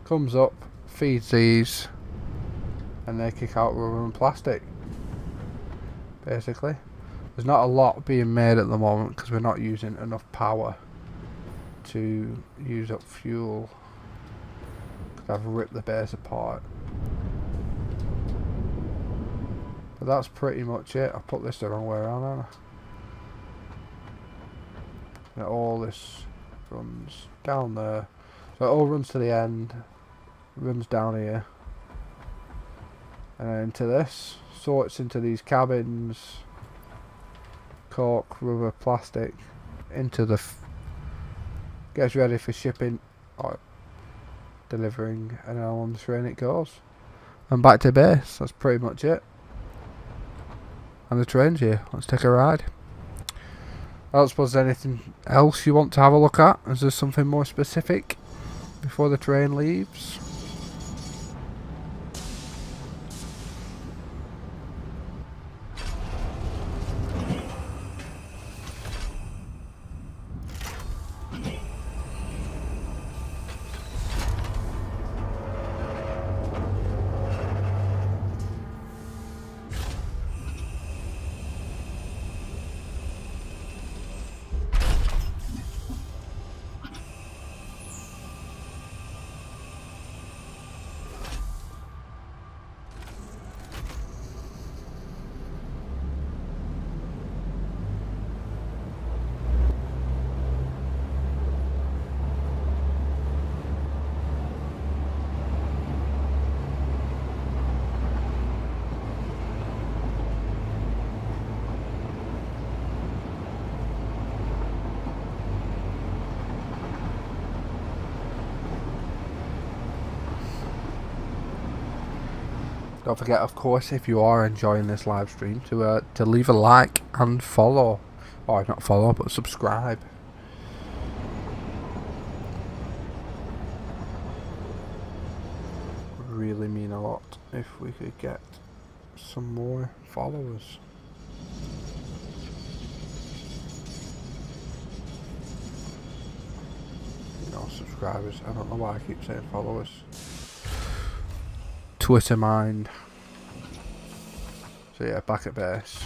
A: Comes up, feeds these, and they kick out rubber and plastic. Basically. There's not a lot being made at the moment because we're not using enough power to use up fuel. I've ripped the base apart. But that's pretty much it. I put this the wrong way around, haven't I? Now all this runs down there. So it all runs to the end, runs down here, and then into this, sorts into these cabins, cork, rubber, plastic, into the gets ready for shipping or delivering, and then on the train it goes. And back to base. That's pretty much it. And the train's here. Let's take a ride. I don't suppose there's anything else you want to have a look at. Is there something more specific before the train leaves? Don't forget, of course, if you are enjoying this live stream, to leave a like and follow, or not follow, but subscribe. Would really mean a lot if we could get some more followers. No subscribers. I don't know why I keep saying followers. Twitter mind. So yeah, back at base.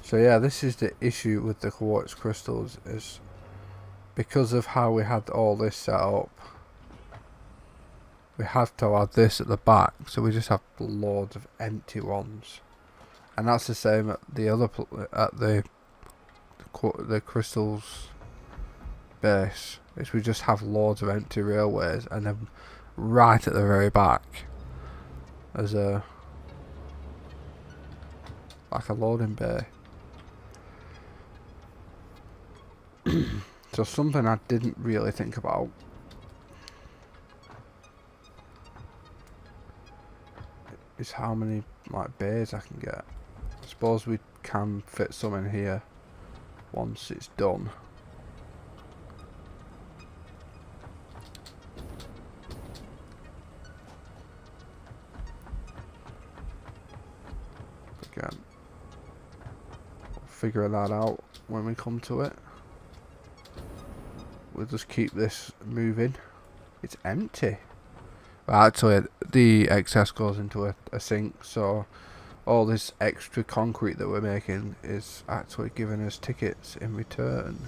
A: So yeah, this is the issue with the quartz crystals, is because of how we had all this set up, we have to add this at the back, so we just have loads of empty ones. And that's the same at the other at the crystals base, is we just have loads of empty railways, and then right at the very back there's a like a loading bay. So something I didn't really think about is how many like bays I can get. I suppose we can fit some in here once it's done. Again, figuring that out when we come to it. We'll just keep this moving. It's empty. Well, actually, the excess goes into a sink, so all this extra concrete that we're making is actually giving us tickets in return.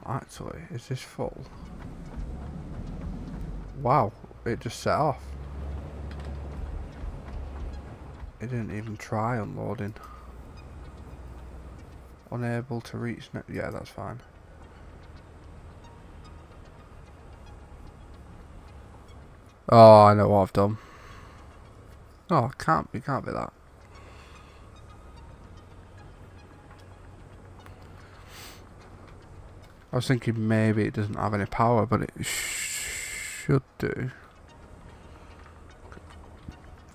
A: Actually, is this full? Wow, it just set off. It didn't even try unloading. Unable to reach net. Yeah, that's fine. Oh, I know what I've done. Oh, it can't be that. I was thinking maybe it doesn't have any power, but it should do.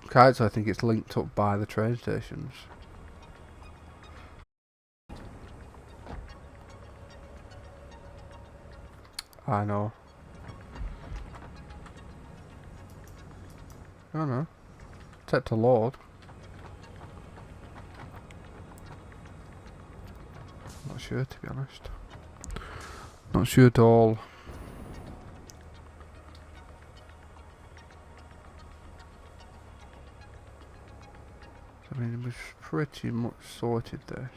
A: Okay, so I think it's linked up by the train stations. I know. I know. Set to load. Not sure, to be honest. Not sure at all. I mean, it was pretty much sorted, this.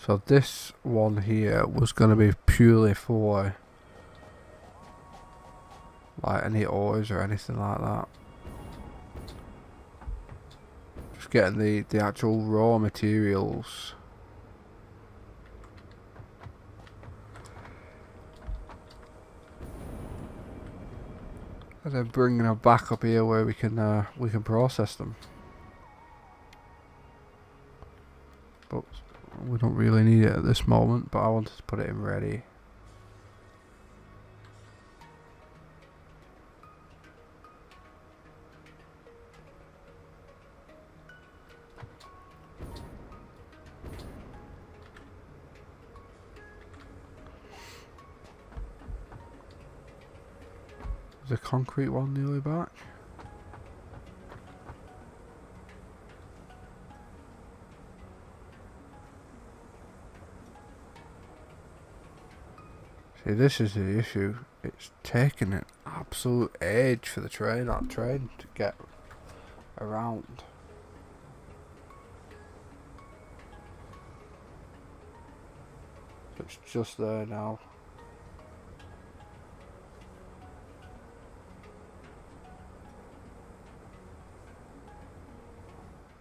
A: So this one here was going to be purely for like any ores or anything like that. Just getting the actual raw materials. And then bringing them back up here where we can process them. But we don't really need it at this moment, but I wanted to put it in ready. Is the concrete one nearly back? See, this is the issue. It's taking an absolute age for the train to get around. It's just there now.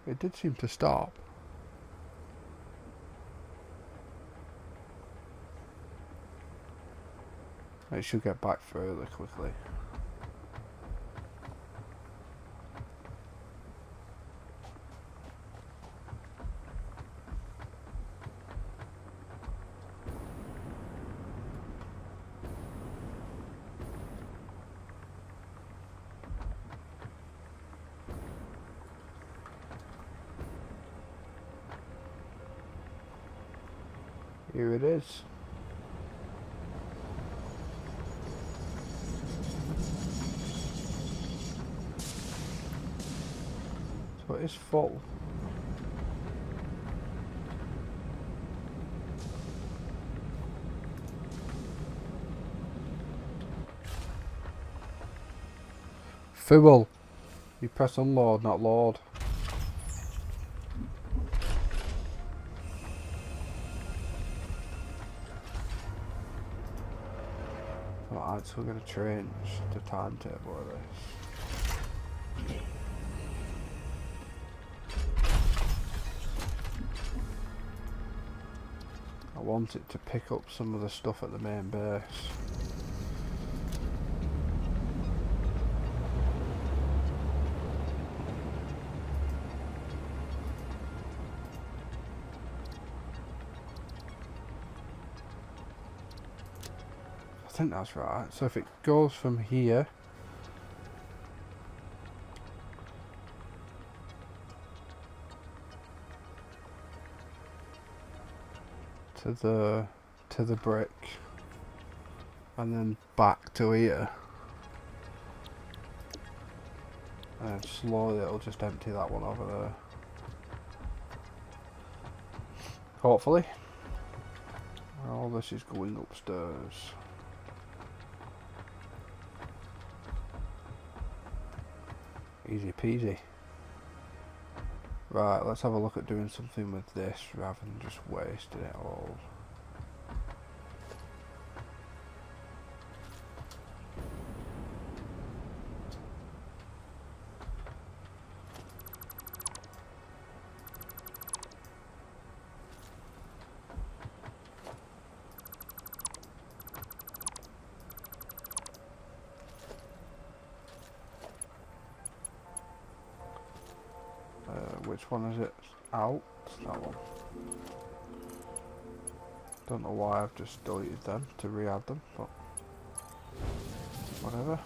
A: It did seem to stop. It should get back fairly quickly. Here it is. So it is full. Fuel. You press unload, not load. Alright, so we're going to change the timetable of this. I want it to pick up some of the stuff at the main base. I think that's right. So if it goes from here to the brick and then back to here, and slowly it'll just empty that one over there. Hopefully. All this is going upstairs. Easy peasy. Right, let's have a look at doing something with this rather than just wasting it all. Which one is it? Out? That one. Don't know why I've just deleted them to re-add them, but whatever.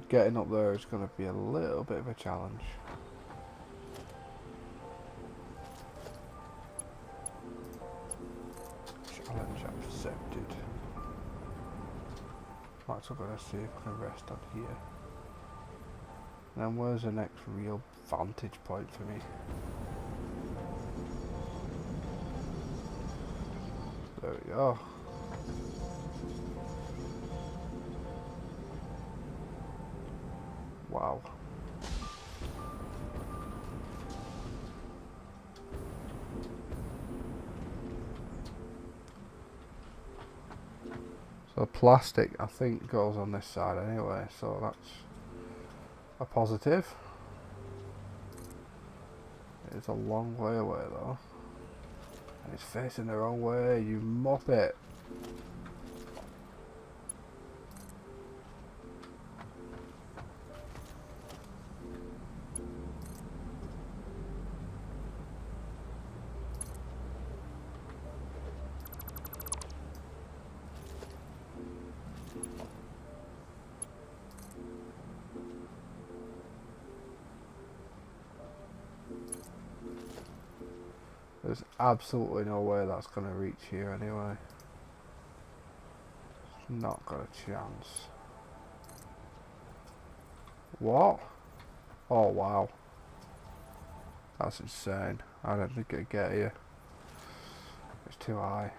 A: getting up there is going to be a little bit of a challenge. Challenge accepted. Right, so I'm going to see if I can rest on here. And then where's the next real vantage point for me? There we go. Wow. So plastic, I think, goes on this side anyway, so that's a positive. It's a long way away though. And it's facing the wrong way, you muppet. There's absolutely no way that's going to reach here anyway. It's not got a chance. What? Oh wow. That's insane. I don't think it'd get here. It's too high.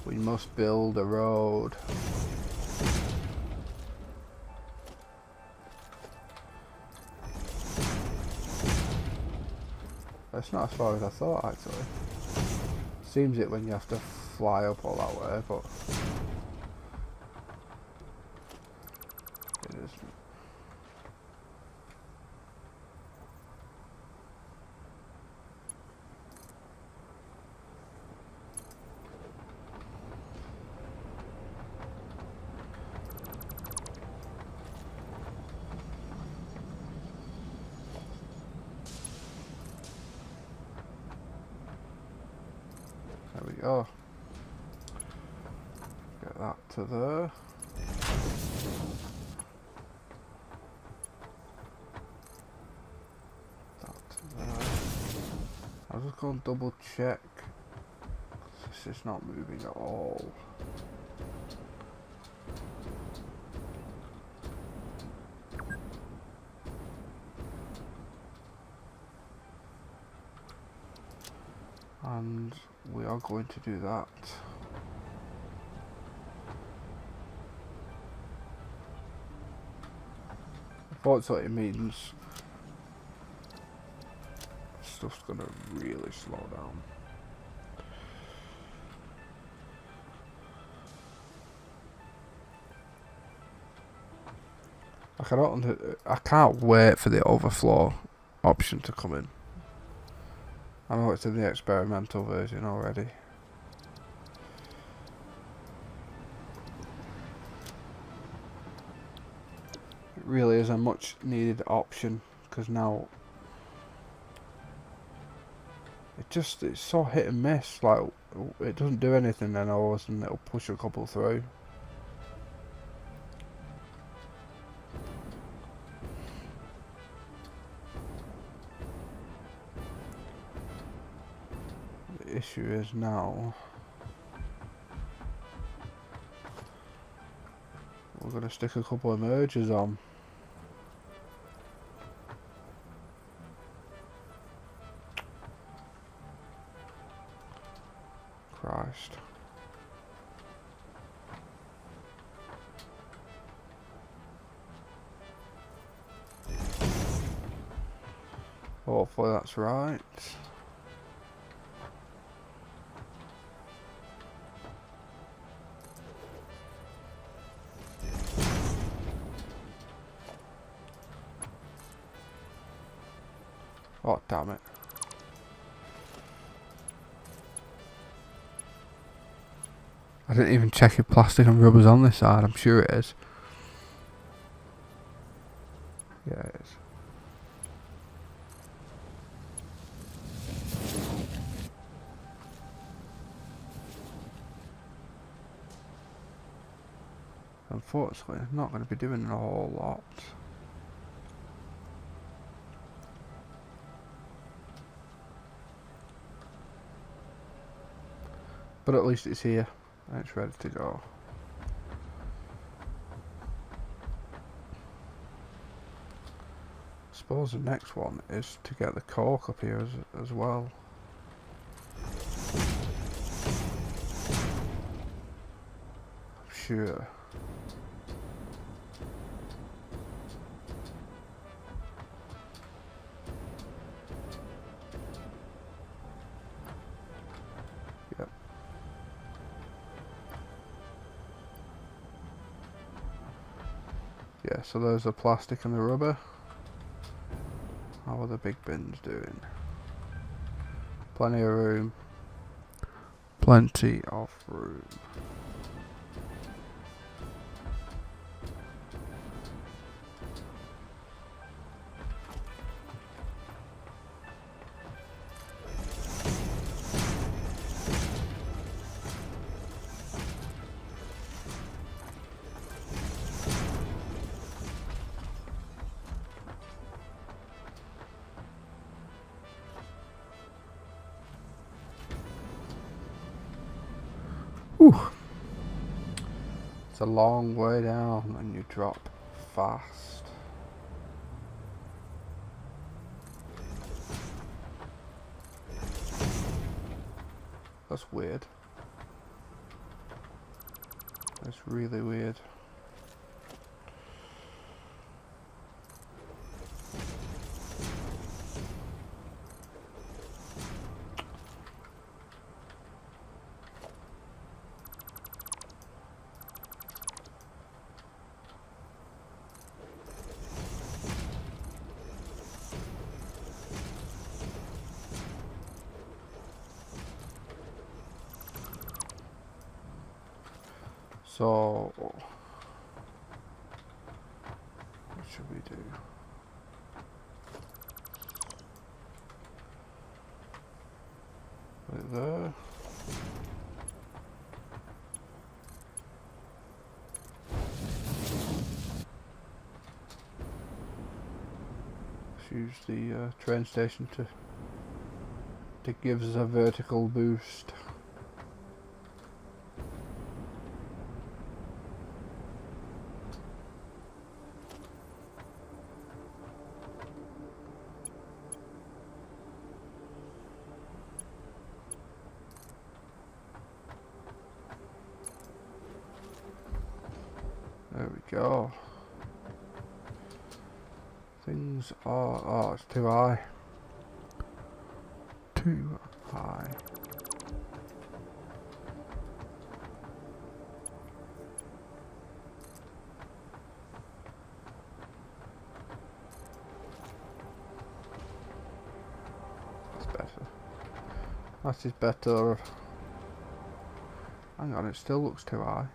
A: We must build a road. It's not as far as I thought actually. Seems it when you have to fly up all that way, but it isn't. There we go. Get that to there. That to there. I'll just go and double check. This is not moving at all. And we are going to do that. Unfortunately, it means stuff's gonna really slow down. Like I can't wait for the overflow option to come in. I know it's in the experimental version already. It really is a much needed option because now it's so hit and miss. Like it doesn't do anything, then all of a sudden it'll push a couple through. The issue is now we're going to stick a couple of mergers on. Christ. Hopefully that's right. Oh, damn it. I didn't even check if plastic and rubber's on this side. I'm sure it is. Yeah, it is. unfortunately I'm not going to be doing a whole lot. But at least it's here and it's ready to go. I suppose the next one is to get the cork up here as well. Sure. Yep. Yeah, so there's the plastic and the rubber. How are the big bins doing? Plenty of room. Plenty of room. Whew. It's a long way down and you drop fast. That's weird. That's really weird. So, what should we do? Put it there. Let's use the train station to give us a vertical boost. There we go. Things are... oh, it's too high. Too high. That's better. That is better. Hang on, it still looks too high.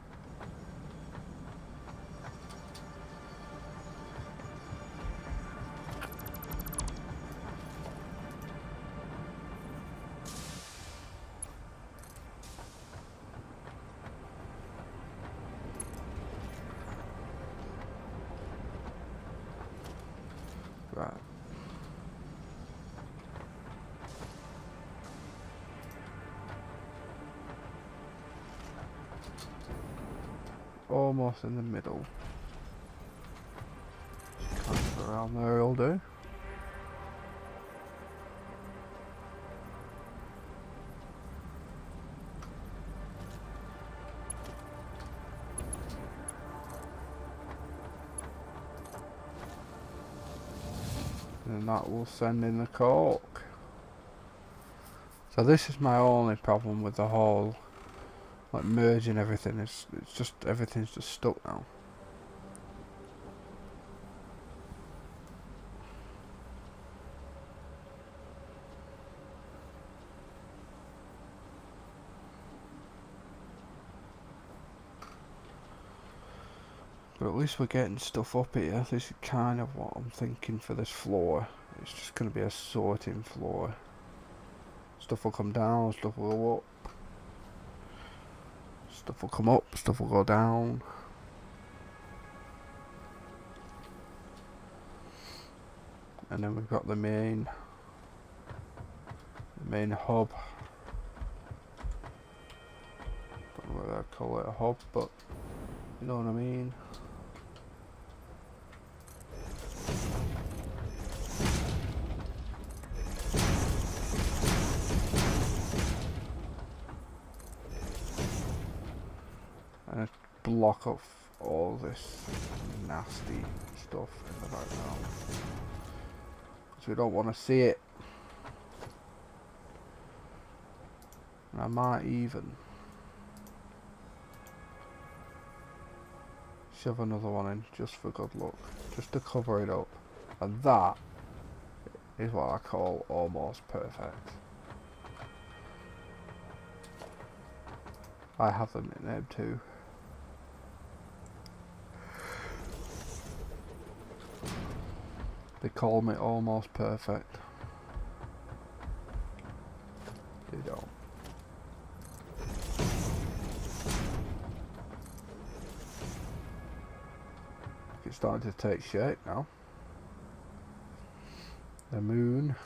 A: Right. Almost in the middle. Kind of around there will do. And that will send in the cork. So this is my only problem with the whole like merging everything. It's just everything's just stuck now. But at least we're getting stuff up here. This is kind of what I'm thinking for this floor. It's just going to be a sorting floor. Stuff will come down, stuff will go up. Stuff will come up, stuff will go down. and then we've got the main hub. Don't know whether I'd call it a hub, but you know what I mean. And block off all this nasty stuff in the background, because we don't want to see it. And I might even shove another one in just for good luck, just to cover it up. And that is what I call almost perfect. I have them in there too. They call me almost perfect. They don't. It's starting to take shape now. The moon,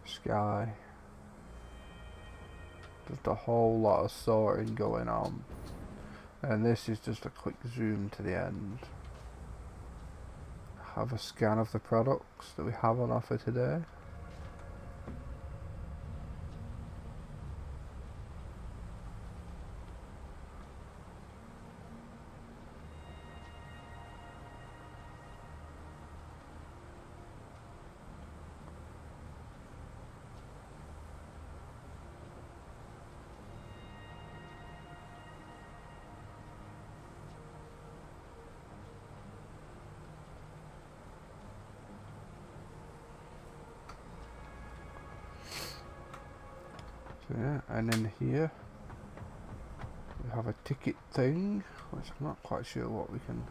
A: sky, just a whole lot of sorting going on. And this is just a quick zoom to the end. Have a scan of the products that we have on offer today. Yeah, and then here we have a ticket thing, which I'm not quite sure what we can...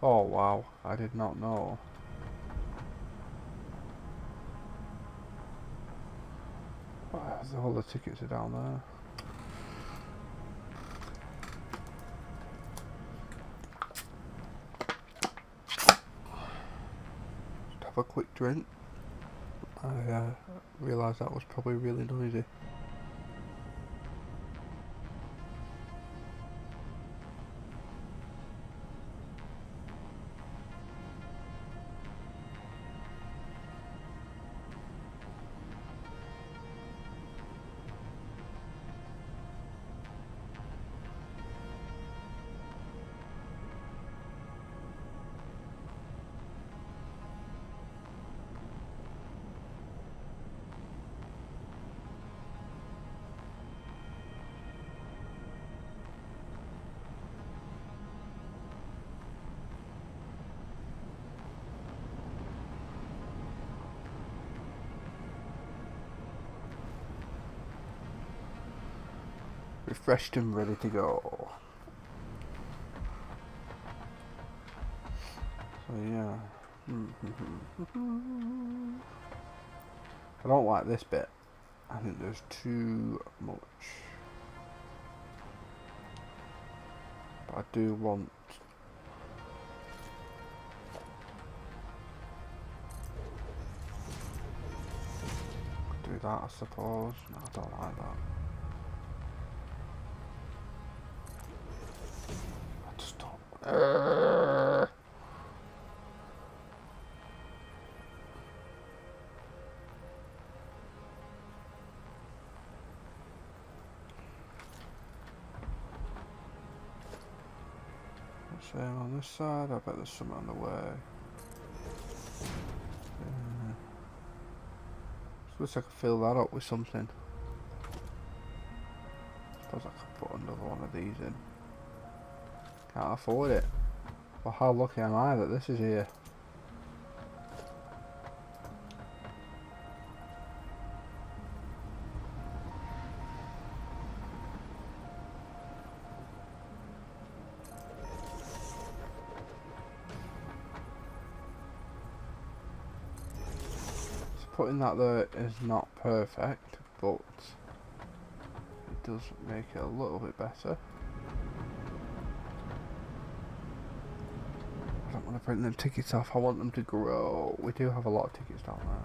A: Oh wow, I did not know. All the tickets are down there. Just have a quick drink. I realised that was probably really noisy. Refreshed and ready to go. So yeah. I don't like this bit. I think there's too much. But I do want to do that, I suppose. No, I don't like that. Same on this side. I bet there's something on the way. Suppose I could fill that up with something. Suppose I could put another one of these in. Can't afford it. Well, how lucky am I that this is here? Putting that there is not perfect, but it does make it a little bit better. I don't want to print them tickets off. I want them to grow. We do have a lot of tickets down there.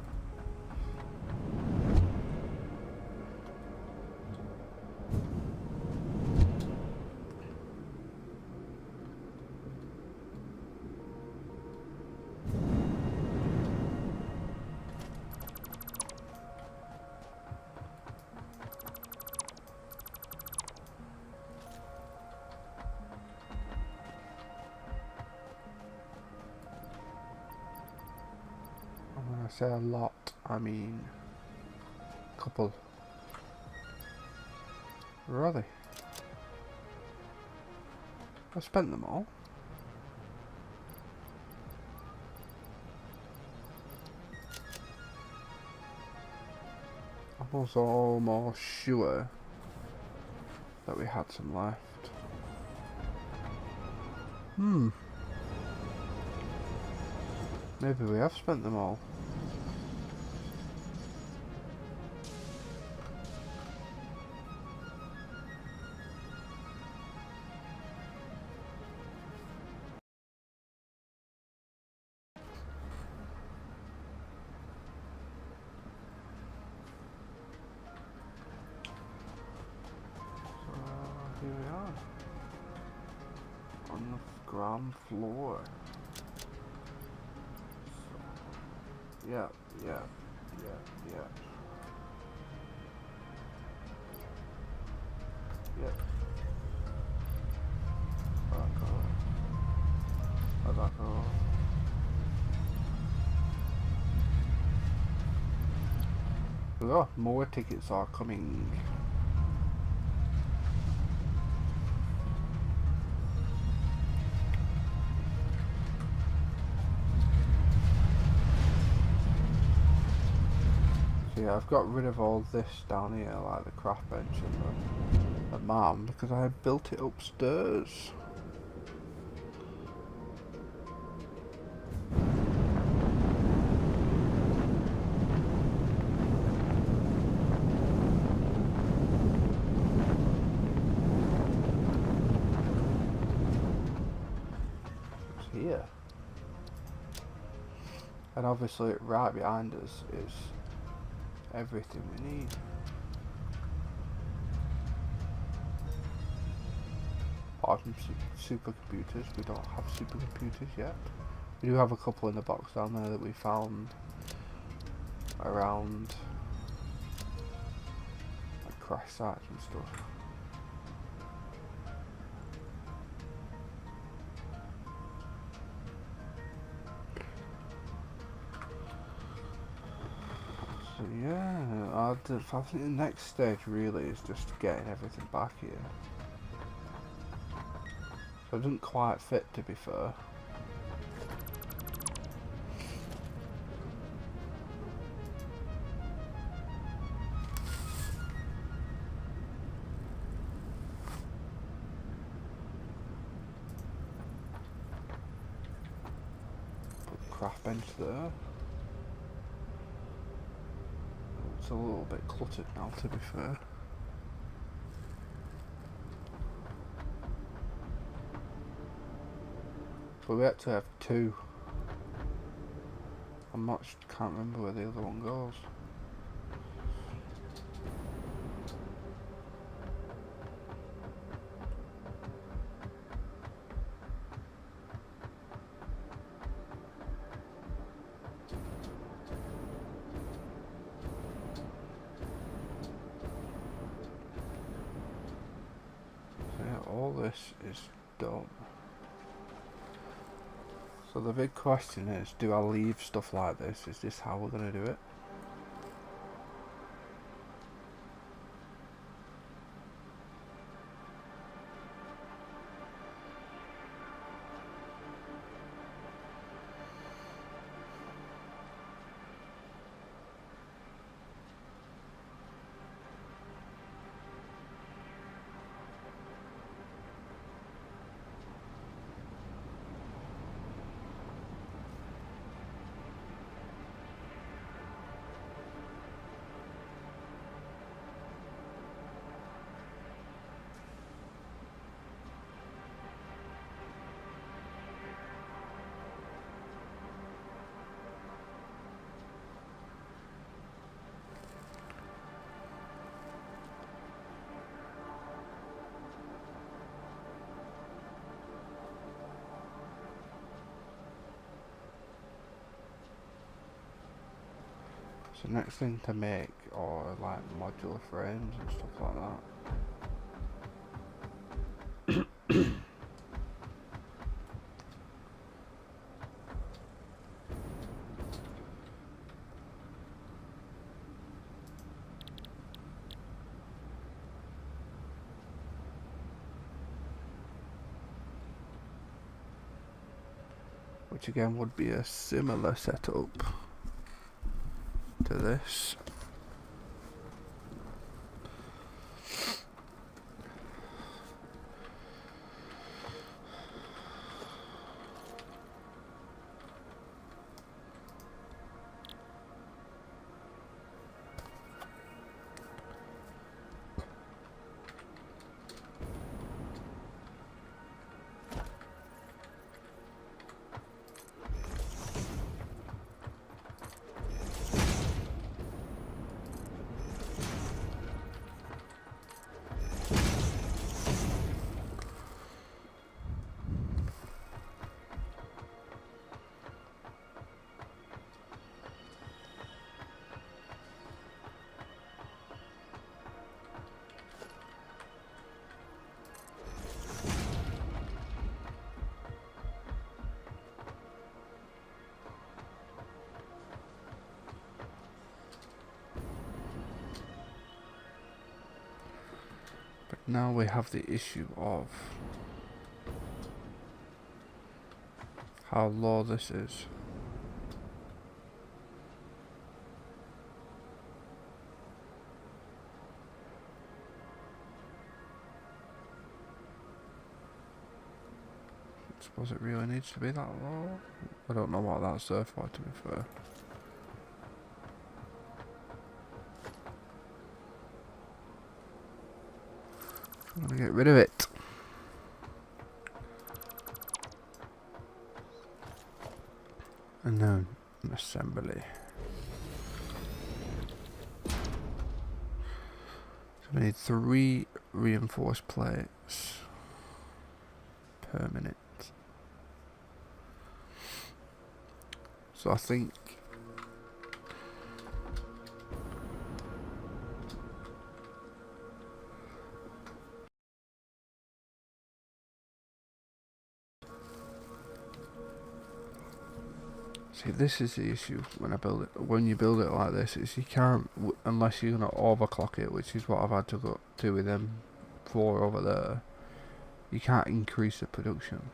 A: When I say a lot, I mean a couple. Where are they? I spent them all. I was almost sure that we had some left. Maybe we have spent them all. Here we are on the ground floor. So, yeah. Back off. Oh, more tickets are coming. Yeah, I've got rid of all this down here, like the craft bench and the man, because I had built it upstairs. It's here. And obviously right behind us is everything we need. Apart from supercomputers, we don't have supercomputers yet. We do have a couple in the box down there that we found around like crash sites and stuff. So yeah, I think the next stage really is just getting everything back here. So it doesn't quite fit, to be fair. Put the craft bench there. It's a little bit cluttered now, to be fair. But we actually have two. Can't remember where the other one goes. So yeah, all this is done. So the big question is, do I leave stuff like this? Is this how we're going to do it? So next thing to make are like modular frames and stuff like that. Which again would be a similar setup to this. But now we have the issue of how low this is. I suppose it really needs to be that low. I don't know what that's there for, to be fair. I'm gonna get rid of it. And then an assembly. So we need 3 reinforced plates per minute. So I think see, this is the issue when I build it. When you build it like this, is you can't, unless you're gonna overclock it, which is what I've had to do with them 4 over there. You can't increase the production.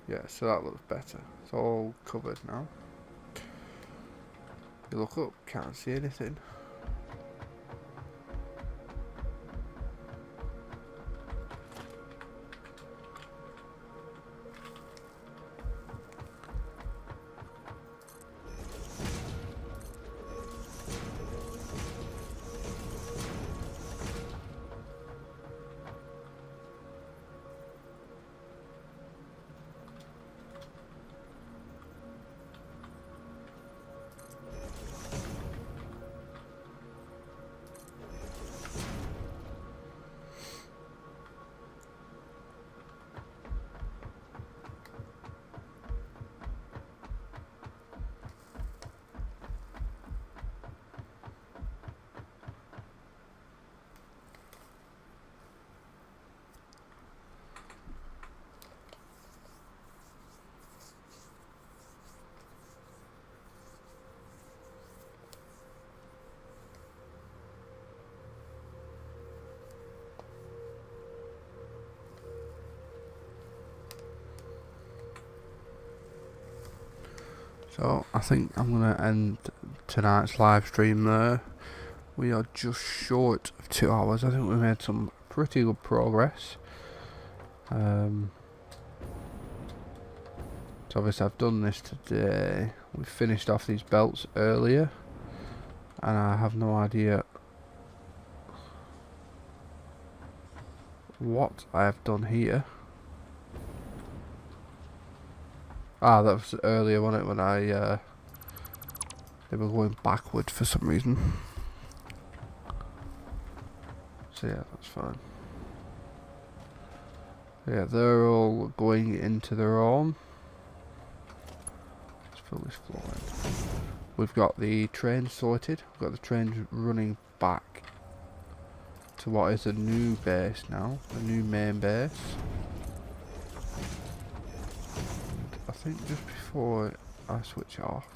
A: Yeah, so that looks better. It's all covered now. You look up, can't see anything. So I think I'm gonna end tonight's live stream there. We are just short of 2 hours. I think we made some pretty good progress. So obviously I've done this today. We finished off these belts earlier, and I have no idea what I have done here. Ah, that was earlier, wasn't it, when they were going backward for some reason. So yeah, that's fine. Yeah, they're all going into their own. Let's fill this floor in. We've got the train sorted. We've got the train running back to what is a new base now, a new main base. And I think just before I switch off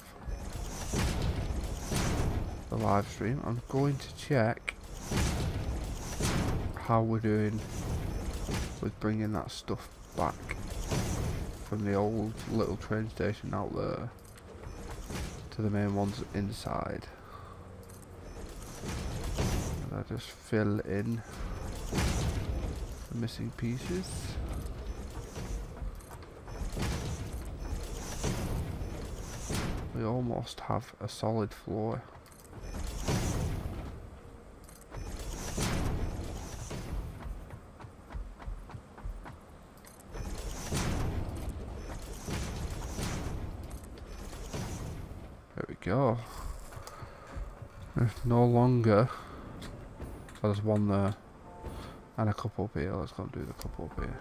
A: the live stream, I'm going to check how we're doing with bringing that stuff back from the old little train station out there to the main ones inside. And I just fill in the missing pieces. We almost have a solid floor. There we go. There's no longer. Oh, there's one there. And a couple up here. Let's go and do the couple up here.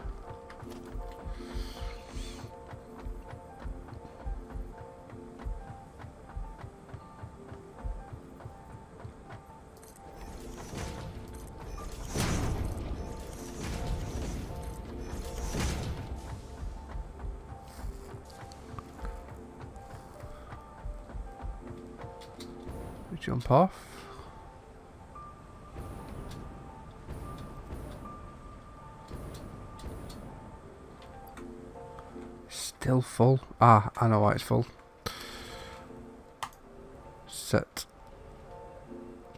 A: We jump off. Still full. Ah, I know why it's full. Set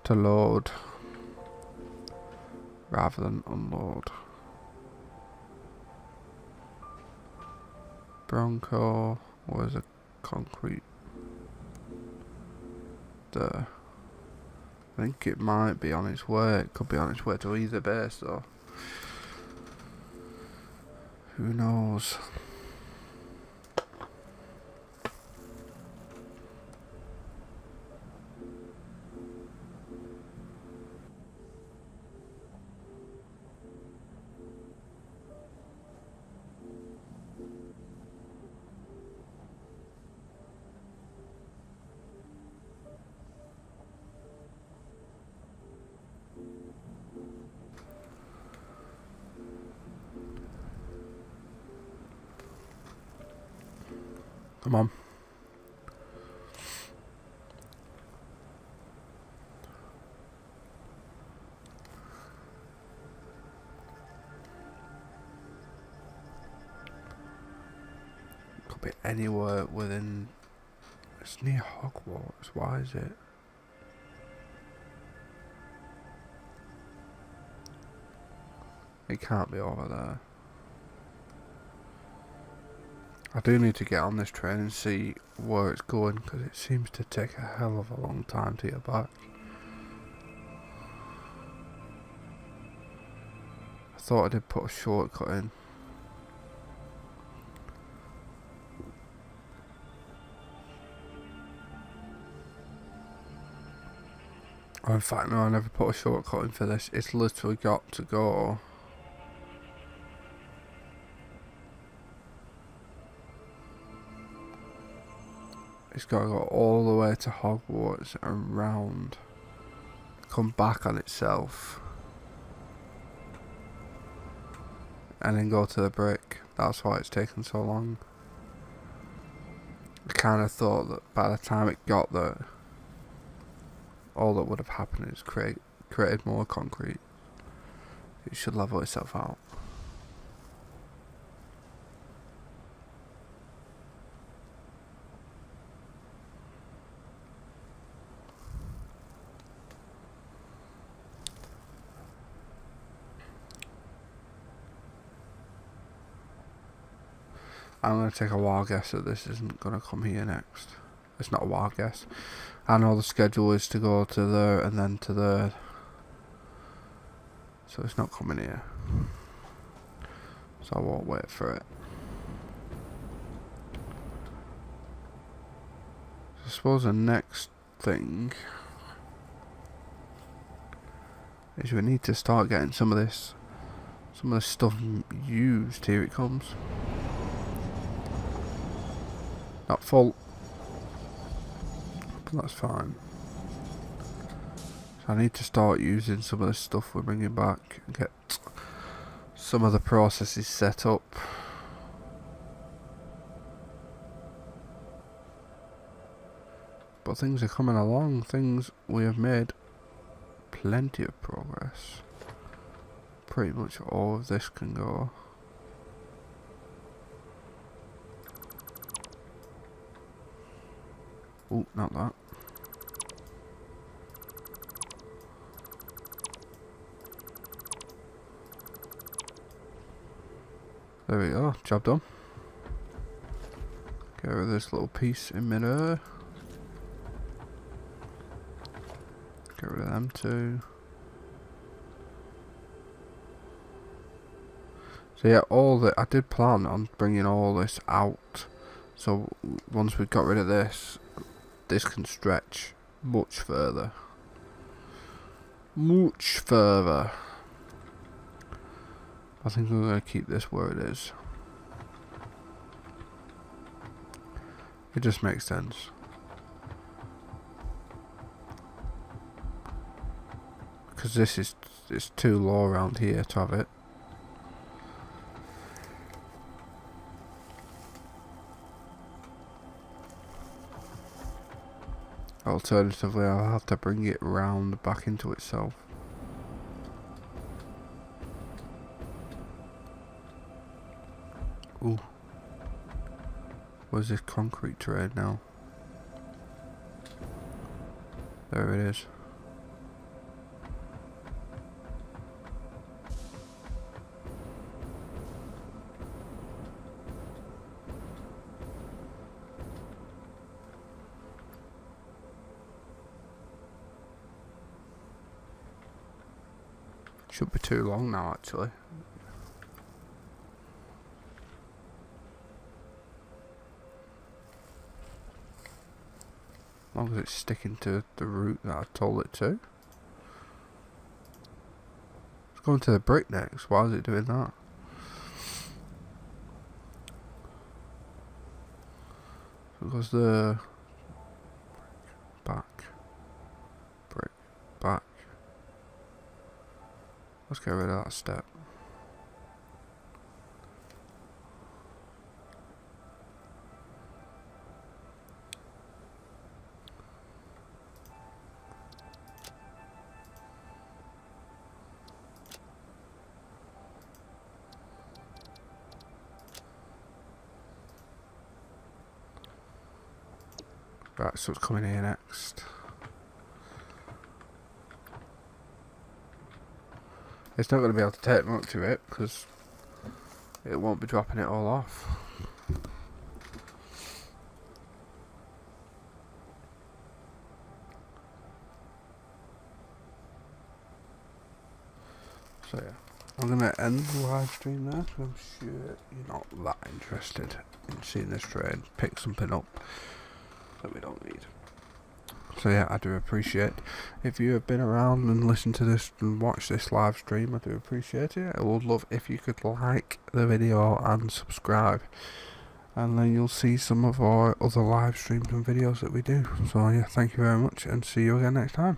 A: to load rather than unload. Bronco was a concrete there. I think it might be on its way. It could be on its way to either base though. Who knows? Come on. Could be anywhere within. It's near Hogwarts. Why is it? It can't be over there. I do need to get on this train and see where it's going, because it seems to take a hell of a long time to get back. I thought I did put a shortcut in. Oh, in fact, no, I never put a shortcut in for this. It's literally got to go. It's got to go all the way to Hogwarts and round. Come back on itself. And then go to the brick. That's why it's taken so long. I kind of thought that by the time it got there, all that would have happened is created more concrete. It should level itself out. I'm going to take a wild guess that this isn't going to come here next. It's not a wild guess. I know the schedule is to go to there and then to there. So it's not coming here. So I won't wait for it. I suppose the next thing is we need to start getting some of this stuff used. Here it comes. Not full, but that's fine. So I need to start using some of this stuff we're bringing back and get some of the processes set up. But things are coming along. We have made plenty of progress. Pretty much all of this can go. Oh, not that. There we go, job done. Get rid of this little piece in mid-air. Get rid of them too. So yeah, I did plan on bringing all this out. So once we got rid of this can stretch much further. Much further. I think we're going to keep this where it is. It just makes sense. Because it's too low around here to have it. Alternatively, I'll have to bring it round back into itself. Ooh. Where's this concrete trade now? There it is. Should be too long now, actually. As long as it's sticking to the route that I told it to. It's going to the brick next. Why is it doing that? Because the back, brick, back. Let's get rid of that step. Right, so it's coming here next. It's not going to be able to take them up to it because it won't be dropping it all off. So yeah, I'm going to end the live stream there because I'm sure you're not that interested in seeing this train pick something up that we don't need. So yeah, I do appreciate if you have been around and listened to this and watched this live stream. I do appreciate it. I would love if you could like the video and subscribe, and then you'll see some of our other live streams and videos that we do. So yeah, thank you very much and see you again next time.